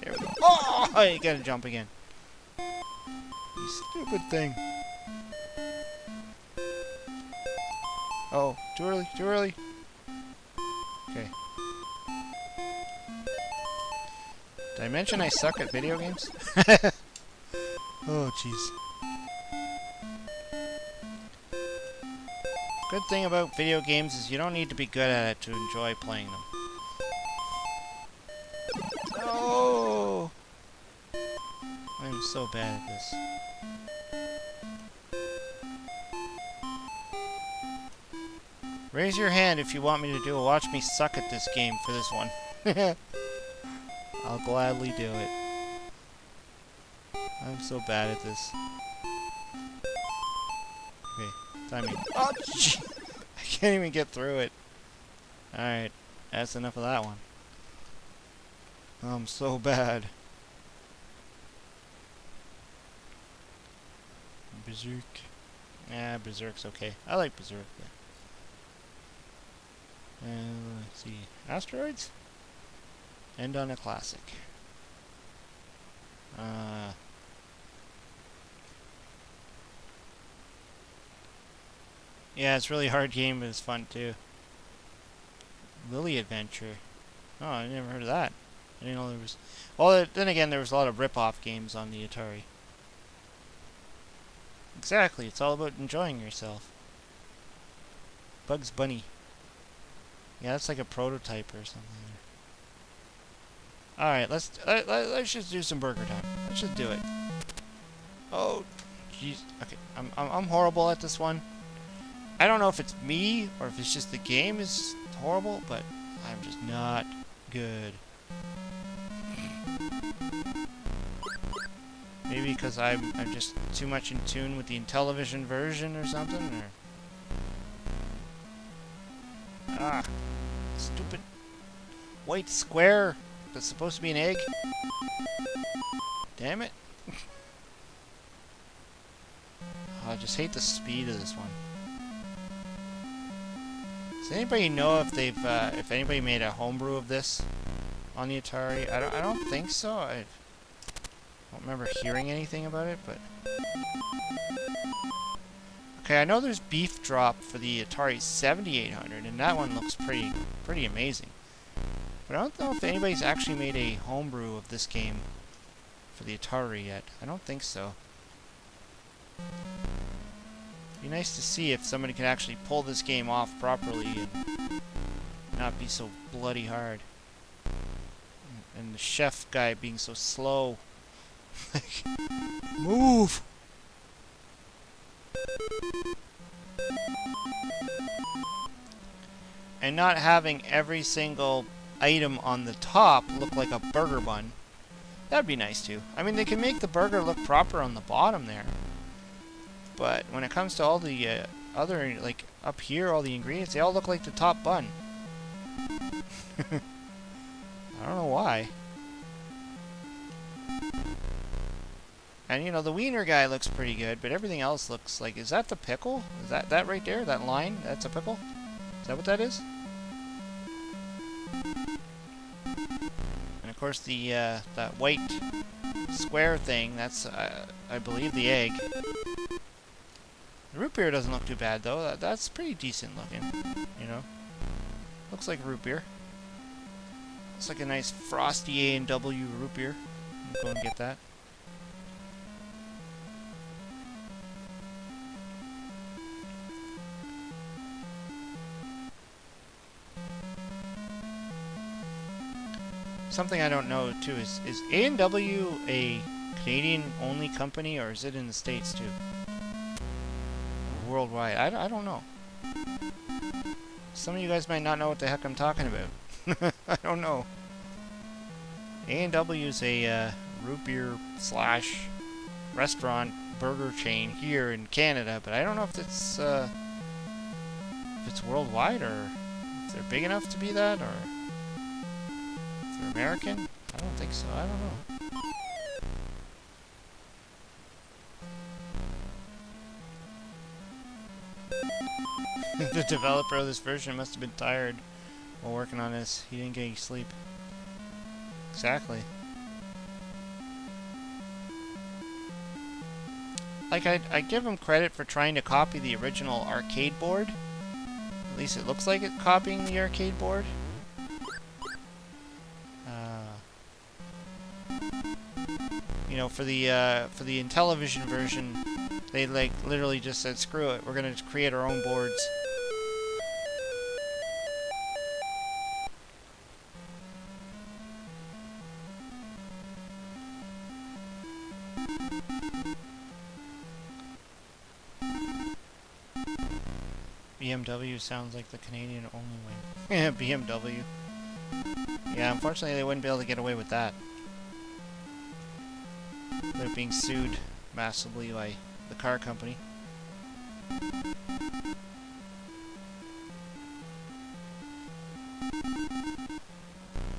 There we go. Oh, you gotta jump again. You stupid thing. Oh, too early, too early. Okay. Did I mention I suck at video games? Oh, jeez. Good thing about video games is you don't need to be good at it to enjoy playing them. Oh! I'm so bad at this. Raise your hand if you want me to do a watch me suck at this game for this one. I'll gladly do it. I'm so bad at this. Okay, timing. Oh, gee. I can't even get through it. Alright, that's enough of that one. I'm so bad. Berserk. Yeah, Berserk's okay. I like Berserk, yeah. Let's see. Asteroids? End on a classic. Yeah, it's a really hard game, but it's fun too. Lily Adventure. Oh, I never heard of that. I didn't know there was... Well, then again, there was a lot of rip-off games on the Atari. Exactly, it's all about enjoying yourself. Bugs Bunny. Yeah, that's like a prototype or something. Alright, let's just do some burger time. Let's just do it. Oh, jeez. Okay, I'm horrible at this one. I don't know if it's me or if it's just the game is horrible, but I'm just not good. Maybe because I'm just too much in tune with the Intellivision version or something, or... Ah, stupid white square that's supposed to be an egg. Damn it. I just hate the speed of this one. Does anybody know if they've if anybody made a homebrew of this on the Atari? I don't think so. I don't remember hearing anything about it, but okay, I know there's Beef Drop for the Atari 7800, and that one looks pretty amazing. But I don't know if anybody's actually made a homebrew of this game for the Atari yet. I don't think so. Be nice to see if somebody can actually pull this game off properly and not be so bloody hard. And the chef guy being so slow. Like, move! And not having every single item on the top look like a burger bun. That'd be nice too. I mean, they can make the burger look proper on the bottom there. But when it comes to all the other, like, up here, all the ingredients, they all look like the top bun. I don't know why. And, you know, the wiener guy looks pretty good, but everything else looks like... Is that the pickle? Is that right there? That line? That's a pickle? Is that what that is? And, of course, the that white square thing, that's, I believe, the egg. The root beer doesn't look too bad, though. That's pretty decent looking, you know. Looks like root beer. Looks like a nice frosty A&W root beer. I'll go and get that. Something I don't know, too, is A&W a Canadian-only company, or is it in the States, too? worldwide? I don't know. Some of you guys might not know what the heck I'm talking about. I don't know. A&W is a root beer slash restaurant burger chain here in Canada, but I don't know if it's worldwide, or if they're big enough to be that, or if they're American. I don't think so. I don't know. The developer of this version must have been tired while working on this. He didn't get any sleep. Exactly. Like, I give him credit for trying to copy the original arcade board. At least it looks like it's copying the arcade board. You know, for the Intellivision version, they like literally just said, "Screw it, we're gonna create our own boards." BMW sounds like the Canadian only way. Yeah, BMW. Yeah, unfortunately they wouldn't be able to get away with that. They're being sued massively by the car company.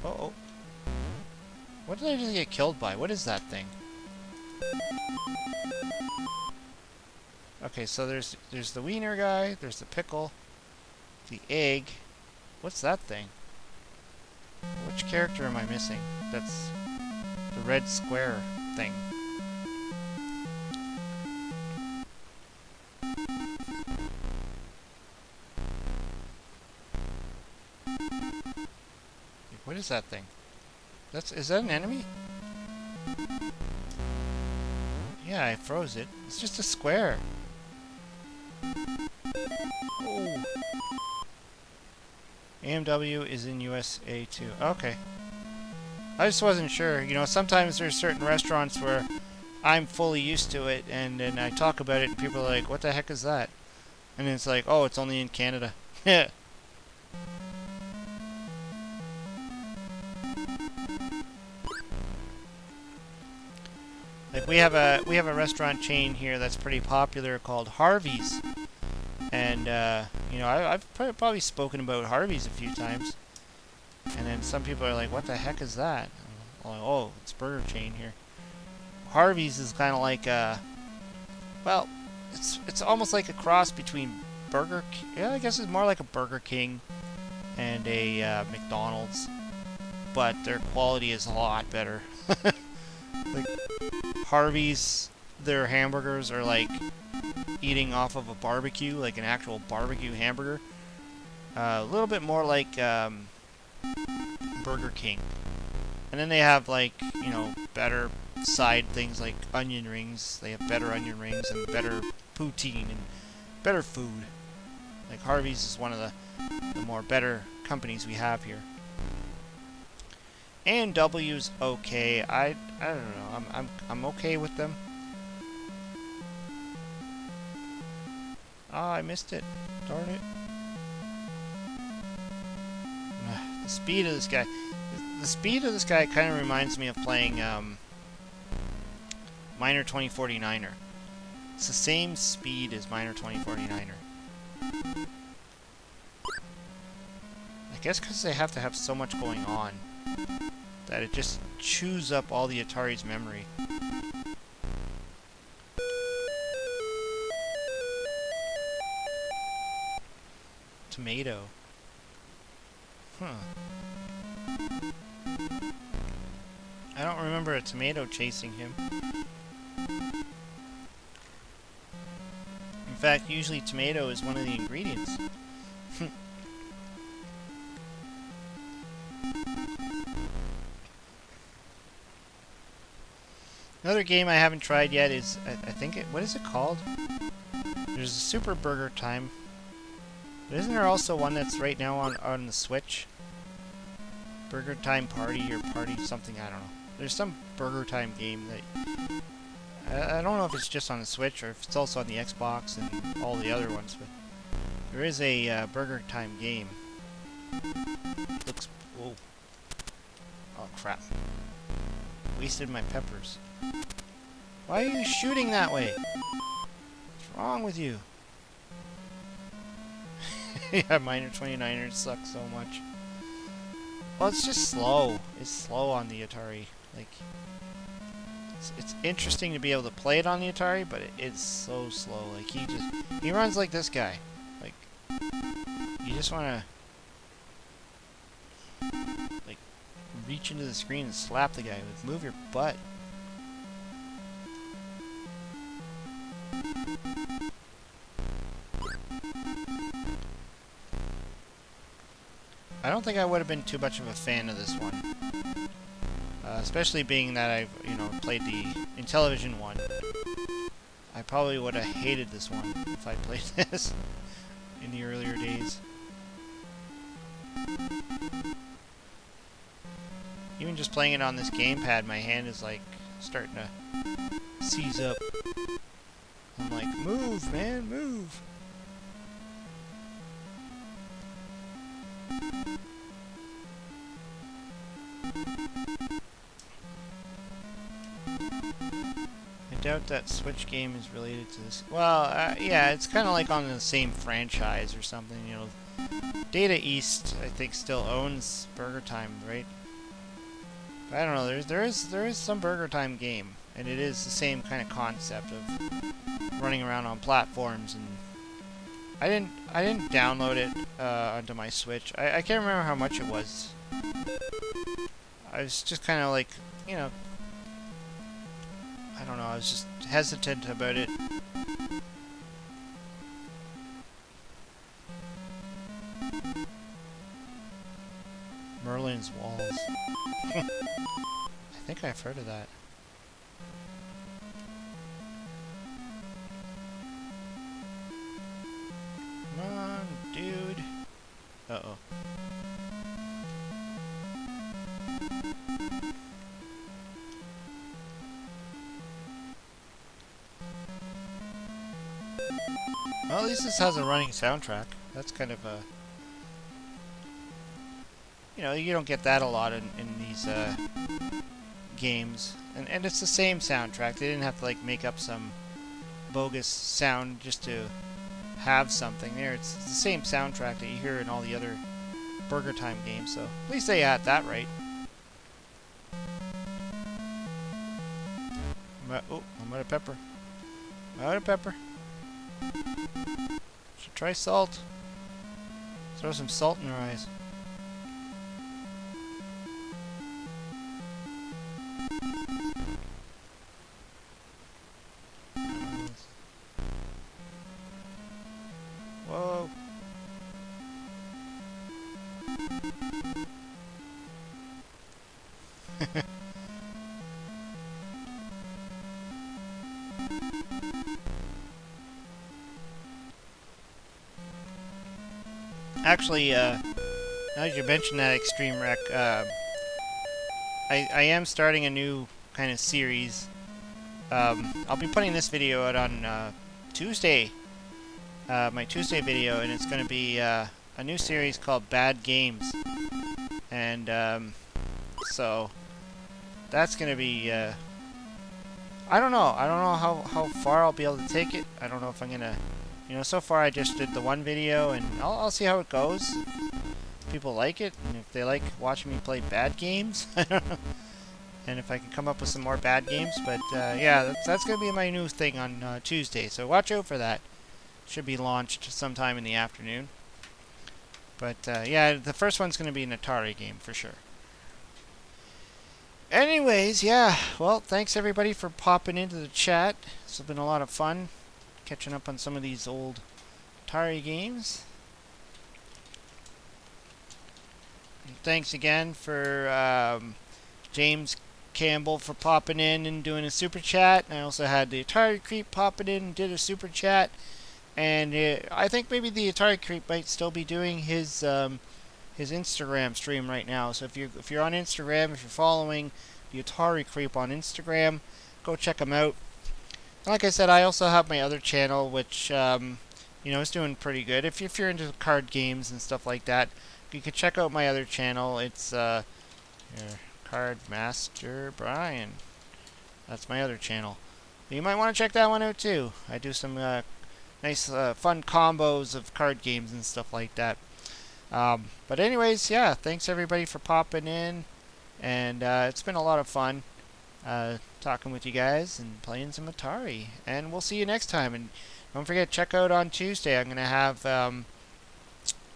Uh-oh. What did I just get killed by? What is that thing? Okay, so there's the wiener guy, there's the pickle, the egg. What's that thing? Which character am I missing? That's the red square thing. What is that thing? Is that an enemy? Yeah, I froze it. It's just a square. Oh. AMW is in USA too. Okay. I just wasn't sure. You know, sometimes there's certain restaurants where I'm fully used to it, and then I talk about it and people are like, what the heck is that? And it's like, oh, it's only in Canada. Yeah. Like we have a restaurant chain here that's pretty popular called Harvey's, and you know, I've probably spoken about Harvey's a few times, and then some people are like, "What the heck is that?" I'm like, oh, it's burger chain here. Harvey's is kind of like well, it's almost like a cross between Burger King. Yeah, I guess it's more like a Burger King and a McDonald's, but their quality is a lot better. Like Harvey's, their hamburgers are like eating off of a barbecue, like an actual barbecue hamburger. A little bit more like Burger King. And then they have, like, you know, better side things like onion rings. They have better onion rings and better poutine and better food. Like Harvey's is one of the more better companies we have here. A&W's okay. I don't know. I'm okay with them. Ah, I missed it. Darn it. The speed of this guy. The speed of this guy kind of reminds me of playing Miner 2049er. It's the same speed as Miner 2049er. I guess because they have to have so much going on that it just chews up all the Atari's memory. Tomato. Huh. I don't remember a tomato chasing him. In fact, usually tomato is one of the ingredients. Another game I haven't tried yet is, I think what is it called? There's a Super Burger Time. But isn't there also one that's right now on the Switch? Burger Time Party or Party something, I don't know. There's some Burger Time game that I don't know if it's just on the Switch or if it's also on the Xbox and all the other ones, but there is a Burger Time game. Looks... Whoa. Oh, crap. Wasted my peppers. Why are you shooting that way? What's wrong with you? Yeah, minor 29ers suck so much. Well, it's just slow. It's slow on the Atari. Like, it's interesting to be able to play it on the Atari, but it's so slow. Like, he runs like this guy. Like, you just want to, like, reach into the screen and slap the guy. Like, move your butt. I don't think I would have been too much of a fan of this one. Especially being that I've, played the Intellivision one. I probably would have hated this one if I played this in the earlier days. Even just playing it on this gamepad, my hand is like starting to seize up. I'm like, move, man, move. I doubt that Switch game is related to this. Well, yeah, it's kind of like on the same franchise or something, Data East, I think, still owns Burger Time, right? But I don't know. There is some Burger Time game, and it is the same kind of concept of running around on platforms. And I didn't download it onto my Switch. I can't remember how much it was. I was just kind of like, I don't know, I was just hesitant about it. Merlin's Walls. I think I've heard of that. Come on, dude. Uh-oh. Well, at least this has a running soundtrack. That's kind of a... you don't get that a lot in these games. And it's the same soundtrack. They didn't have to, like, make up some bogus sound just to have something there. It's the same soundtrack that you hear in all the other Burger Time games, so at least they had that right. I'm out of pepper. I'm out of pepper. Should try salt. Throw some salt in your eyes. Whoa. Actually, now that you mentioned that Extreme Wreck, I am starting a new kind of series. I'll be putting this video out on Tuesday, my Tuesday video, and it's going to be a new series called Bad Games. And so that's going to be, I don't know how far I'll be able to take it. I don't know if I'm going to, so far I just did the one video, and I'll see how it goes. If people like it, and if they like watching me play bad games, I don't know. And if I can come up with some more bad games. But yeah, that's going to be my new thing on Tuesday, so watch out for that. Should be launched sometime in the afternoon. But yeah, the first one's going to be an Atari game for sure. Anyways, yeah, well, thanks everybody for popping into the chat. This has been a lot of fun, catching up on some of these old Atari games. And thanks again for James Campbell for popping in and doing a super chat. And I also had the Atari Creep popping in and did a super chat. And I think maybe the Atari Creep might still be doing his Instagram stream right now. So if you're on Instagram, if you're following the Atari Creep on Instagram, go check him out. And like I said, I also have my other channel, which is doing pretty good. If you're into card games and stuff like that, you can check out my other channel. It's here, Card Master Brian. That's my other channel. You might want to check that one out too. I do some nice fun combos of card games and stuff like that. But anyways, yeah, thanks everybody for popping in, and it's been a lot of fun talking with you guys and playing some Atari. And we'll see you next time. And don't forget, check out on Tuesday. I'm gonna have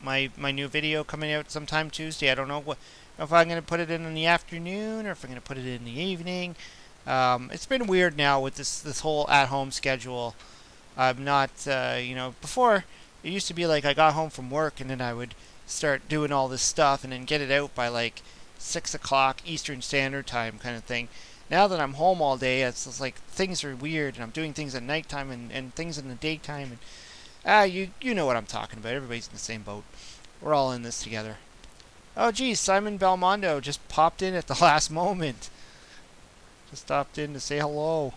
my new video coming out sometime Tuesday. I don't know if I'm gonna put it in the afternoon or if I'm gonna put it in the evening. It's been weird now with this whole at-home schedule. I'm not, before it used to be like I got home from work and then I would start doing all this stuff and then get it out by like 6 o'clock Eastern Standard Time kind of thing. Now that I'm home all day, it's just like things are weird and I'm doing things at nighttime and things in the daytime. And you know what I'm talking about. Everybody's in the same boat. We're all in this together. Oh, geez, Simon Belmondo just popped in at the last moment. Just stopped in to say hello.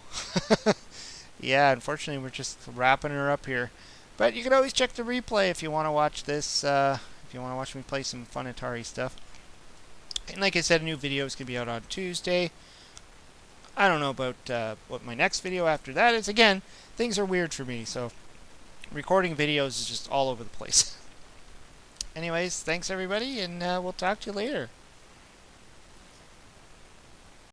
Yeah, unfortunately, we're just wrapping her up here. But you can always check the replay if you want to watch this, if you want to watch me play some fun Atari stuff. And like I said, a new video is going to be out on Tuesday. I don't know about what my next video after that is. Again, things are weird for me, so recording videos is just all over the place. Anyways, thanks everybody, and we'll talk to you later.